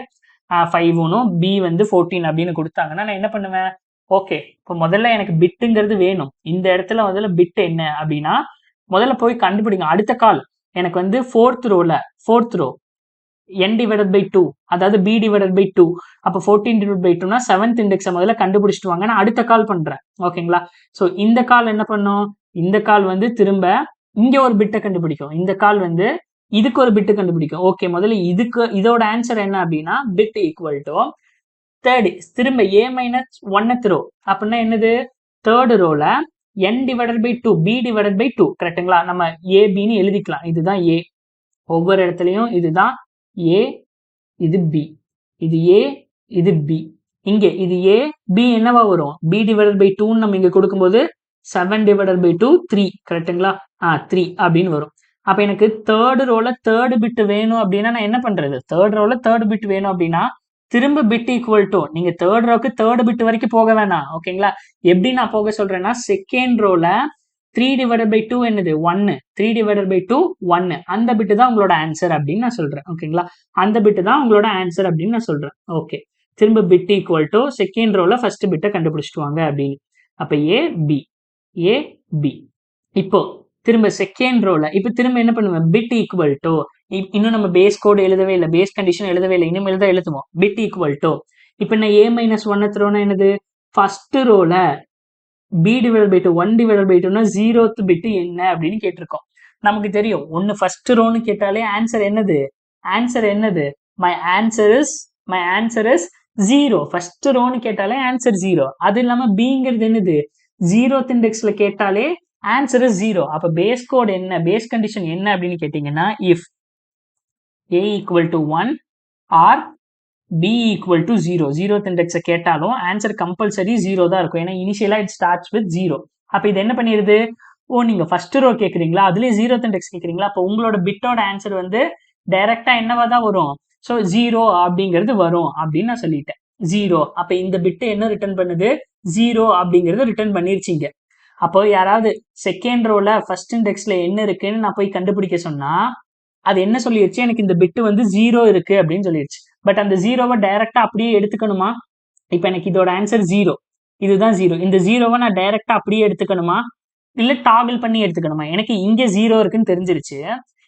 5னும் பி வந்து 14 அப்படின்னு கொடுத்தாங்கன்னா நான் என்ன பண்ணுவேன், ஓகே இப்போ முதல்ல எனக்கு பிட்டுங்கிறது வேணும். இந்த இடத்துல முதல்ல பிட் என்ன அப்படின்னா முதல்ல போய் கண்டுபிடிங்க. அடுத்த கால் எனக்கு வந்து 4th row n divided by 2 அதாவது b divided by 2 அப்ப 14 divided by 2னா 7th இண்டெக்ஸை முதல்ல கண்டுபிடிச்சிட்டு வாங்க. நான் அடுத்த கால் பண்றேன். ஓகேங்களா, ஸோ இந்த கால் என்ன பண்ணும், இந்த கால் வந்து திரும்ப இங்க ஒரு பிட்டை கண்டுபிடிக்கும், இந்த கால் வந்து இதுக்கு ஒரு பிட்டு கண்டுபிடிக்கும். ஓகே, முதல்ல இதோட ஆன்சர் என்ன அப்படின்னா பிட் ஈக்குவல் டு தேர்ட் திரும்ப a மைனஸ் 1th ரோ அப்படின்னா என்னது, தேர்ட் ரோல n divided by 2 b divided by 2. கரெக்டுங்களா, நம்ம a bன்னு எழுதிக்கலாம். இதுதான் a, ஒவ்வொரு இடத்துலயும் இதுதான் a, இது b, இது a, இது b. இங்க இது a b என்னவா வரும், b divided by 2 நம்ம இங்க கொடுக்கும்போது 7 divided by 2 3. கரெக்டுங்களா, 3 அப்படின்னு வரும். அப்ப எனக்கு தேர்ட் ரோல தேர்ட் பிட் வேணும் அப்படின்னா நான் என்ன பண்றது, தேர்ட் ரோல தேர்ட் பிட் வேணும் அப்படின்னா திரும்ப பிட் ஈக்குவல் டு, நீங்க தேர்ட் ரோக்கு தேர்ட் பிட் வரைக்கும் போக வேணாம். ஓகேங்களா, எப்படி நான் போக சொல்றேன்னா செகண்ட் ரோல 3 divided by 2 என்னது 1, 3 divided by 2 1, அந்த பிட்டு தான் உங்களோட ஆன்சர் அப்படின்னு நான் சொல்றேன். ஓகேங்களா, அந்த பிட்டு தான் உங்களோட ஆன்சர் அப்படின்னு நான் சொல்றேன். ஓகே, திரும்ப பிட் ஈக்குவல் டு செகண்ட் ரோல ஃபர்ஸ்ட் பிட்டை கண்டுபிடிச்சிட்டு வாங்க அப்படின்னு. அப்ப ஏ பி. இப்போ திரும்ப செகண்ட் ரோல இப்ப திரும்ப என்ன பண்ணுவேன், பிட் ஈக்குவல் டு, இன்னும் நம்ம பேஸ் கோடு எழுதவே இல்லை, பேஸ் கண்டிஷன் எழுதவே இல்லை, இனிமேல் தான் எழுதுவோம். பிட் ஈக்குவல் டு இப்ப நான் a மைனஸ் 1th ரோனா என்னது, ஃபர்ஸ்ட் ரோல b divided by 2 1 divided by 2னா 0th bit என்ன அப்படின்னு கேட்டிருக்கோம். நமக்கு தெரியும் ஒன்னு ஃபர்ஸ்ட் ரோன்னு கேட்டாலே ஆன்சர் என்னது ஆன்சர் என்னது? My answer is 0. ஃபர்ஸ்ட் ரோன்னு கேட்டாலே ஆன்சர் 0. அது இல்லாம பிங்கிறது என்னது? 0th இண்டெக்ஸ்ல கேட்டாலே ஆன்சர் இஸ் 0. அப்ப பேஸ் கோட் என்ன, பேஸ் கண்டிஷன் என்ன அப்படின்னு கேட்டீங்கன்னா, if a equal to 1 or b equal to 0. 0th இண்டெக்ஸை கேட்டாலும் ஆன்சர் கம்பல்சரி 0 தான் இருக்கும். ஏன்னா இனிஷியலா இட் ஸ்டார்ட்ஸ் வித் 0. அப்ப இது என்ன பண்ணிடுது? ஓ, நீங்க ஃபர்ஸ்ட் ரோ கேக்குறீங்களா, அதுலயே 0th இண்டெக்ஸ் கேக்குறீங்களா, அப்போ உங்களோட பிட்டோட ஆன்சர் வந்து டைரக்டா என்னவா தான் வரும்? ஸோ 0 அப்படிங்கிறது வரும் அப்படின்னு நான் சொல்லிட்டேன். 0. அப்ப இந்த பிட்டு என்ன ரிட்டர்ன் பண்ணுது? 0 அப்படிங்கறது ரிட்டர்ன் பண்ணிருச்சிங்க. அப்போ யாராவது செகண்ட் ரோல ஃபர்ஸ்ட் இண்டெக்ஸ்ல என்ன இருக்குன்னு நான் போய் கண்டுபிடிக்க சொன்னா அது என்ன சொல்லிருச்சு? எனக்கு இந்த பிட்டு வந்து 0 இருக்கு அப்படின்னு சொல்லிருச்சு. பட் அந்த 0வை டைரக்டா அப்படியே எடுத்துக்கணுமா? இப்ப எனக்கு இதோட ஆன்சர் 0, இதுதான் 0. இந்த 0வை நான் டைரக்டா அப்படியே எடுத்துக்கணுமா, இல்ல டாகிள் பண்ணி எடுத்துக்கணுமா? எனக்கு இங்க 0 இருக்குன்னு தெரிஞ்சிருச்சு.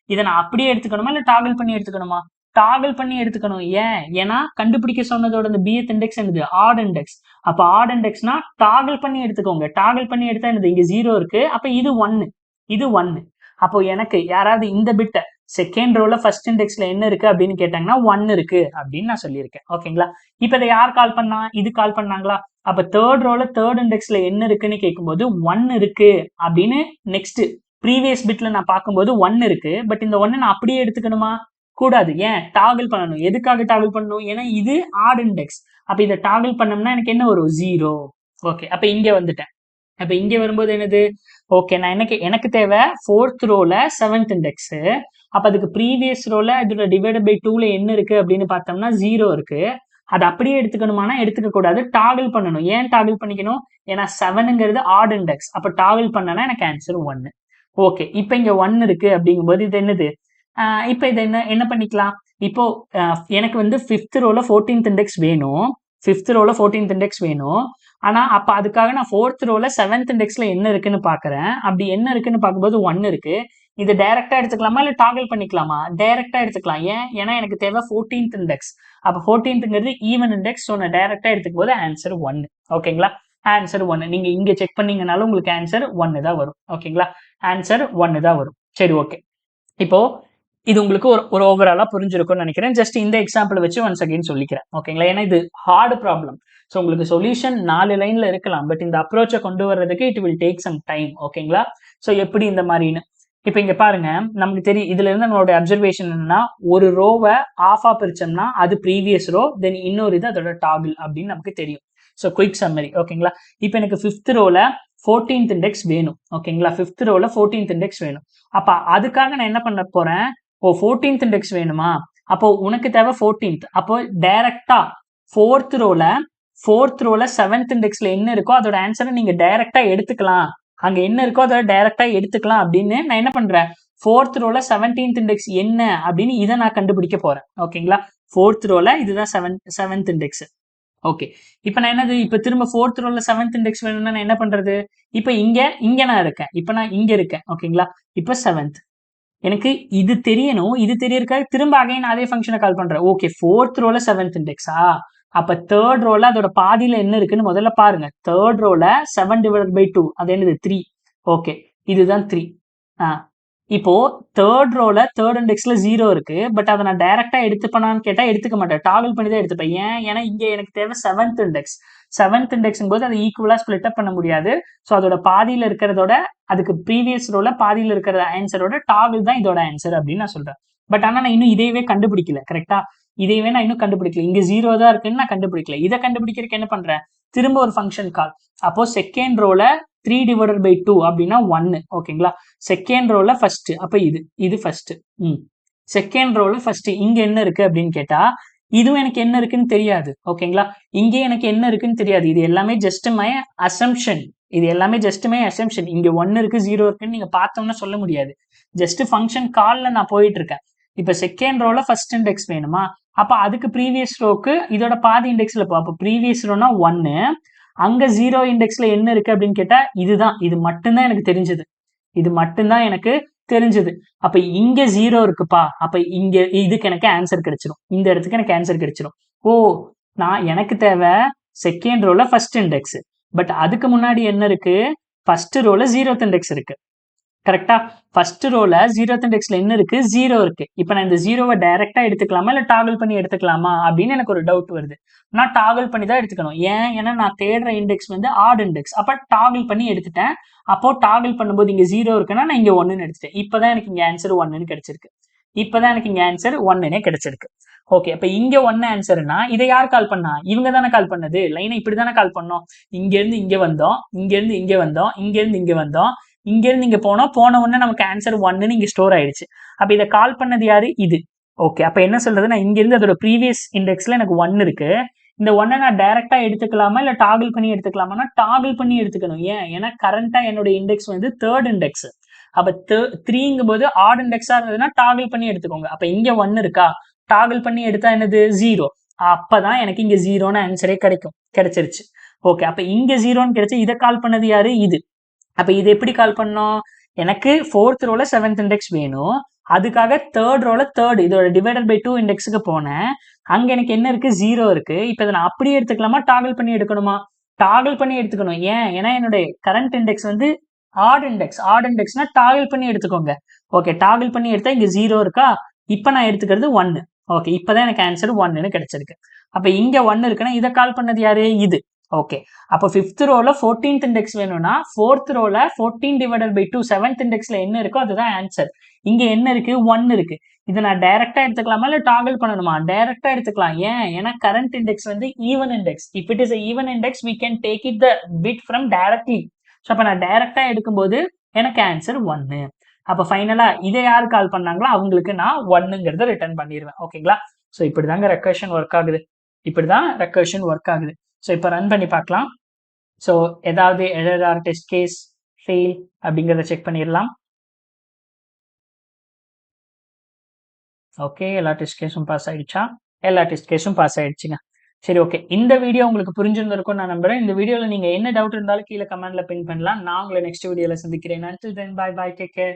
இதை நான் அப்படியே எடுத்துக்கணுமா இல்ல டாகிள் பண்ணி எடுத்துக்கணுமா? டாகிள் பண்ணி எடுத்துக்கணும். ஏன்? ஏன்னா கண்டுபிடிக்க சொன்னதோட இந்த bth இண்டெக்ஸ் என்னது? Odd index. அப்ப ஆட் இண்டெக்ஸ்னா டாகிள் பண்ணி எடுத்துக்கோங்க. டாகிள் பண்ணி எடுத்தா என்னது? இங்க 0 இருக்கு, அப்ப இது 1, இது 1. அப்போ எனக்கு யாராவது இந்த பிட்டை செகண்ட் ரோல ஃபர்ஸ்ட் இண்டெக்ஸ்ல என்ன இருக்கு அப்படின்னு கேட்டாங்கன்னா 1 இருக்கு அப்படின்னு நான் சொல்லியிருக்கேன். ஓகேங்களா? இப்ப இதை யார் கால் பண்ணா? இது கால் பண்ணாங்களா? அப்ப தேர்ட் ரோல தேர்ட் இண்டெக்ஸ்ல என்ன இருக்குன்னு கேட்கும்போது 1 இருக்கு அப்படின்னு நெக்ஸ்ட் ப்ரீவியஸ் பிட்ல நான் பார்க்கும்போது 1 இருக்கு. பட் இந்த 1 நான் அப்படியே எடுத்துக்கணுமா? கூடாது. ஏன்? டாகிள் பண்ணணும். எதுக்காக டாகிள் பண்ணணும்? ஏன்னா இது ஆட் இண்டெக்ஸ். அப்ப இதை டாகிள் பண்ணோம்னா எனக்கு என்ன வரும்? 0. ஓகே, அப்ப இங்க வந்துட்டேன். அப்ப இங்க வரும்போது என்னது? ஓகே, நான் எனக்கு தேவை ஃபோர்த் ரோல 7th இண்டெக்ஸ். அப்ப அதுக்கு ப்ரீவியஸ் ரோல இதோட டிவைடட் பை 2ல என்ன இருக்கு அப்படின்னு பார்த்தோம்னா 0 இருக்கு. அது அப்படியே எடுத்துக்கணுமானா எடுத்துக்க கூடாது, டாகிள் பண்ணணும். ஏன் டாகிள் பண்ணிக்கணும்? ஏன்னா 7ங்கிறது ஆட் இண்டெக்ஸ். அப்ப டாகிள் பண்ணனா எனக்கு ஆன்சர் 1. ஓகே, இப்ப இங்க 1 இருக்கு அப்படிங்கும்போது இது என்னது? இப்ப இதை என்ன பண்ணிக்கலாம்? இப்போ எனக்கு வந்து 5th ரோல 14th இண்டெக்ஸ் வேணும். 5th ரோல 14th இண்டெக்ஸ் வேணும். ஆனா அப்ப அதுக்காக நான் 4th ரோல 7th இண்டெக்ஸ்ல என்ன இருக்குன்னு பாக்குறேன். அப்படி என்ன இருக்குன்னு பார்க்கும்போது 1 இருக்கு. இது டைரக்டா எடுத்துக்கலாமா இல்ல டாகிள் பண்ணிக்கலாமா? டைரக்டா எடுத்துக்கலாம். ஏன்? ஏன்னா எனக்கு தேவை 14th இண்டெக்ஸ். அப்ப 14ங்கிறது ஈவன் இண்டெக்ஸ். ஸோ நான் டைரக்டா எடுத்துக்கும் போது ஆன்சர் 1. ஓகேங்களா? ஆன்சர் 1. நீங்க இங்க செக் பண்ணீங்கனாலும் உங்களுக்கு ஆன்சர் 1 தான் வரும். ஓகேங்களா? ஆன்சர் 1 தான் வரும். சரி, ஓகே. இப்போ இது உங்களுக்கு ஒரு ஓவராலா புரிஞ்சிருக்கும்னு நினைக்கிறேன். ஜஸ்ட் இந்த எக்ஸாம்பிள் வச்சு ஒன்ஸ் அகைன் சொல்லிக்கிறேன். ஓகேங்களா? ஏன்னா இது ஹார்டு ப்ராப்ளம். ஸோ உங்களுக்கு சொல்யூஷன் 4 லைன்ல இருக்கலாம். பட் இந்த அப்ரோச்சை கொண்டு வர்றதுக்கு it will take some time. ஓகேங்களா? ஸோ எப்படி இந்த மாதிரின்னு இப்போ இங்க பாருங்க, நமக்கு தெரியும். இதுல இருந்து நம்மளோட அப்சர்வேஷன் என்னன்னா, ஒரு ரோவை ஆஃபா பிரிச்சோம்னா அது ப்ரீவியஸ் ரோ, தென் இன்னொரு இது அதோட டாகிள் அப்படின்னு நமக்கு தெரியும். So quick summary. ஓகேங்களா? இப்போ எனக்கு 5th ரோல 14th இண்டெக்ஸ் வேணும். ஓகேங்களா? 5th ரோல 14th இண்டெக்ஸ் வேணும். அப்ப அதுக்காக நான் என்ன பண்ண போறேன்? 14th இண்டெக்ஸ் வேணுமா? அப்போ உனக்கு தேவை 14th. அப்போ டைரக்டா 4th ரோல 7th இண்டெக்ஸ்ல என்ன இருக்கோ அதோட ஆன்சரை நீங்க டைரக்டா எடுத்துக்கலாம். அங்க என்ன இருக்கோ அதோட டைரக்டா எடுத்துக்கலாம் அப்படின்னு நான் என்ன பண்றேன்? 4th ரோல 17th இண்டெக்ஸ் என்ன அப்படின்னு இதை நான் கண்டுபிடிக்க போறேன். ஓகேங்களா? 4th ரோல இதுதான் 7th இண்டெக்ஸ். ஓகே, இப்போ நான் என்னது? இப்போ திரும்ப 4th ரோல 7th இண்டெக்ஸ் வேணும்னா நான் என்ன பண்றது? இப்போ இங்க நான் இருக்கேன். இப்போ நான் இங்க இருக்கேன். ஓகேங்களா? இப்போ 7th எனக்கு இது தெரியணும். இது தெரியறதுக்காக திரும்ப அகைன் அதே ஃபங்க்ஷனை கால் பண்றேன். ஓகே, 4th ரோல 7th இண்டெக்ஸா? அப்ப 3rd ரோல அதோட பாதியில என்ன இருக்குன்னு முதல்ல பாருங்க. 3rd ரோல 7 divided by 2 அது என்னது? 3. ஓகே, இதுதான் 3. இப்போ 3rd ரோல 3rd இண்டெக்ஸ்ல 0 இருக்கு. பட் அதை நான் டைரக்டா எடுத்துப்பேனான்னு கேட்டா எடுத்துக்க மாட்டேன். டாகிள் பண்ணி தான் எடுத்துப்பேன். ஏன்? ஏன்னா இங்க எனக்கு தேவை 7th இண்டெக்ஸ். 7th இண்டெக்ஸ்ங்கும் போது அதை ஈக்குவலா ஸ்பிளிட் அப் பண்ண முடியாது. ஸோ அதோட பாதியில இருக்கிறதோட அதுக்கு ப்ரீவியஸ் ரோல பாதியில இருக்கிற ஆன்சரோட டாகிள் தான் இதோட ஆன்சர் அப்படின்னு நான் சொல்றேன். பட் ஆனா நான் இன்னும் இதையவே கண்டுபிடிக்கல. கரெக்டா? இதையவே நான் இன்னும் கண்டுபிடிக்கல. இங்க 0 தான் இருக்குன்னு நான் கண்டுபிடிக்கல. இதை கண்டுபிடிக்கிறதுக்கு என்ன பண்றேன்? திரும்ப ஒரு ஃபங்க்ஷன் கால். அப்போ செகண்ட் ரோல 3 divided by 2 அப்படின்னா 1. ஓகேங்களா? செகண்ட் ரோல ஃபர்ஸ்ட். அப்ப இது ஃபர்ஸ்ட். செகண்ட் ரோல ஃபர்ஸ்ட் இங்க என்ன இருக்கு அப்படின்னு கேட்டா இதுவும் எனக்கு என்ன இருக்குன்னு தெரியாது. ஓகேங்களா? இங்கே எனக்கு என்ன இருக்குன்னு தெரியாது. இது எல்லாமே ஜஸ்ட் மை அசம்ஷன். இங்க 1 இருக்கு 0 இருக்குன்னு நீங்க பார்த்தோம்னா சொல்ல முடியாது. ஜஸ்ட் ஃபங்க்ஷன் கால்ல நான் போயிட்டு இருக்கேன். இப்ப செகண்ட் ரோல ஃபர்ஸ்ட் இண்டெக்ஸ் வேணுமா? அப்ப அதுக்கு ப்ரீவியஸ் ரோக்கு இதோட பாதி இண்டெக்ஸ்ல போ. அப்ப ப்ரீவியஸ் ரோனா 1, அங்க 0 இண்டெக்ஸ்ல என்ன இருக்கு அப்படின்னு கேட்டா இதுதான். இது மட்டும்தான் எனக்கு தெரிஞ்சது. அப்ப இங்க 0 இருக்குப்பா. அப்ப இங்க இதுக்கு எனக்கு ஆன்சர் கிடைச்சிடும். இந்த இடத்துக்கு எனக்கு ஆன்சர் கிடைச்சிடும். ஓ, எனக்கு தேவை செகண்ட் ரோல ஃபர்ஸ்ட் இண்டெக்ஸ். பட் அதுக்கு முன்னாடி என்ன இருக்கு? ஃபர்ஸ்ட் ரோல 0th இண்டெக்ஸ் இருக்கு. கரெக்டா? ஃபர்ஸ்ட் ரோல 0th இண்டெக்ஸ்ல என்ன இருக்கு? 0 இருக்கு. இப்ப நான் இந்த 0வ டைரக்ட்டா எடுத்துக்கலாமா? இல்ல டாகிள் பண்ணி எடுத்துக்கலாமா? அப்படின்னு எனக்கு ஒரு டவுட் வருது. நான் டாகிள் பண்ணி தான் எடுத்துக்கணும். ஏன்? ஏன்னா நான் தேடுற இண்டெக்ஸ் வந்து ஆட் இண்டெக்ஸ். அப்ப டாகிள் பண்ணி எடுத்துட்டேன். அப்போ டாகிள் பண்ணும்போது இங்க 0 இருக்குன்னா நான் இங்க 1ன்னு எடுத்துட்டேன். இப்பதான் எனக்கு இங்க ஆன்சர் 1ன்னு கிடைச்சிருக்கு. இப்பதான் எனக்கு இங்க ஆன்சர் 1ன்னே கிடைச்சிருக்கு. ஓகே. அப்ப இங்க 1 ஆன்சர்னா இதை யார் கால் பண்ணா? இவங்க தானே கால் பண்ணது. லைனை இப்படி தானே கால் பண்ணோம். இங்க இருந்து இங்க வந்தோம். இங்க இருந்து இங்க வந்தோம். இங்க இருந்து இங்க வந்தோம். இங்க இருந்து இங்க போனோம். போன உடனே நமக்கு ஆன்சர் 1ன்னு இங்க ஸ்டோர் ஆயிடுச்சு. அப்ப இதை கால் பண்ணது யாரு? இது. ஓகே. அப்ப என்ன சொல்றது? நான் இங்க இருந்து அதோட ப்ரீவியஸ் இண்டெக்ஸ்ல எனக்கு 1 இருக்கு. இந்த 1 நான் டைரக்டா எடுத்துக்கலாமா? இல்ல டாகிள் பண்ணி எடுத்துக்கலாமா? டாகிள் பண்ணி எடுத்துக்கணும். ஏன்? ஏன்னா கரண்டா என்னோட இண்டெக்ஸ் வந்து தேர்ட் இண்டெக்ஸ். அப்ப 3ங்கும் போது ஆட் இண்டெக்ஸா இருந்ததுன்னா டாகிள் பண்ணி எடுத்துக்கோங்க. அப்ப இங்க 1 இருக்கா? டாகிள் பண்ணி எடுத்தா என்னது? 0. அப்பதான் எனக்கு இங்க 0ன்னு ஆன்சரே கிடைச்சிருச்சு. ஓகே. அப்ப இங்க 0ன்னு கிடைச்சு இதை கால் பண்ணது யாரு? இது. அப்ப இது எப்படி கால் பண்ணோம்? எனக்கு 4th ரோல 7th இண்டெக்ஸ் வேணும். அதுக்காக 3rd ரோல 3rd இதோட டிவைடட் பை 2 இண்டெக்ஸுக்கு போனேன். அங்க எனக்கு என்ன இருக்கு? 0 இருக்கு. இப்ப இதை நான் அப்படியே எடுத்துக்கலாமா? டாகிள் பண்ணி எடுக்கணுமா? டாகிள் பண்ணி எடுத்துக்கணும். ஏன்? ஏன்னா என்னுடைய கரண்ட் இண்டெக்ஸ் வந்து ஆட் இண்டெக்ஸ். ஆட் இண்டெக்ஸ்னா டாகிள் பண்ணி எடுத்துக்கோங்க. ஓகே. டாகிள் பண்ணி எடுத்தா இங்க 0 இருக்கா? இப்ப நான் எடுத்துக்கிறது 1. ஓகே. இப்பதான் எனக்கு ஆன்சர் 1ன்னு கிடைச்சிருக்கு. அப்ப இங்க 1 இருக்குன்னா இதை கால் பண்ணது யாரு? இது. ஓகே. அப்போ 5th ரோல 14th இண்டெக்ஸ் வேணும்னா 4th ரோல 14 டிவைடட் பை 2 7th இண்டெக்ஸ்ல என்ன இருக்கோ அதுதான் ஆன்சர். இங்க என்ன இருக்கு? 1 இருக்கு. இதை நான் டைரக்டா எடுத்துக்கலாமா இல்ல டாகிள் பண்ணணுமா? டைரக்டா எடுத்துக்கலாம். ஏன்? ஏன்னா கரண்ட் இண்டெக்ஸ் வந்து even index. If it is even index we can take it the bit from directly. So அப்ப நான் டைரக்டா எடுக்கும்போது எனக்கு ஆன்சர் 1. அப்ப ஃபைனலா இதை யார் கால் பண்ணாங்களோ அவங்களுக்கு நான் 1ங்கிறத ரிட்டர்ன் பண்ணிடுவேன். ஓகேங்களா? ஸோ இப்படிதாங்க ரெக்கர்ஷன் ஒர்க் ஆகுது. இப்படிதான் ரெக்கர்ஷன் ஒர்க் ஆகுது. ஸோ இப்போ ரன் பண்ணி பார்க்கலாம். ஸோ ஏதாவது error or test case fail அப்படிங்கிறத செக் பண்ணிடலாம். ஓகே. எல்லா டெஸ்ட் கேஸும் பாஸ் ஆயிடுச்சா? எல்லா டெஸ்ட் கேஸும் பாஸ் ஆயிடுச்சுங்க. சரி, ஓகே. இந்த வீடியோ உங்களுக்கு புரிஞ்சிருந்திருக்கும் நான் நம்புறேன். இந்த வீடியோல நீங்க என்ன டவுட் இருந்தாலும் கீழே கமெண்ட்ல பின் பண்ணலாம். நான் உங்களை நெக்ஸ்ட் வீடியோல சந்திக்கிறேன். until then bye bye, take care.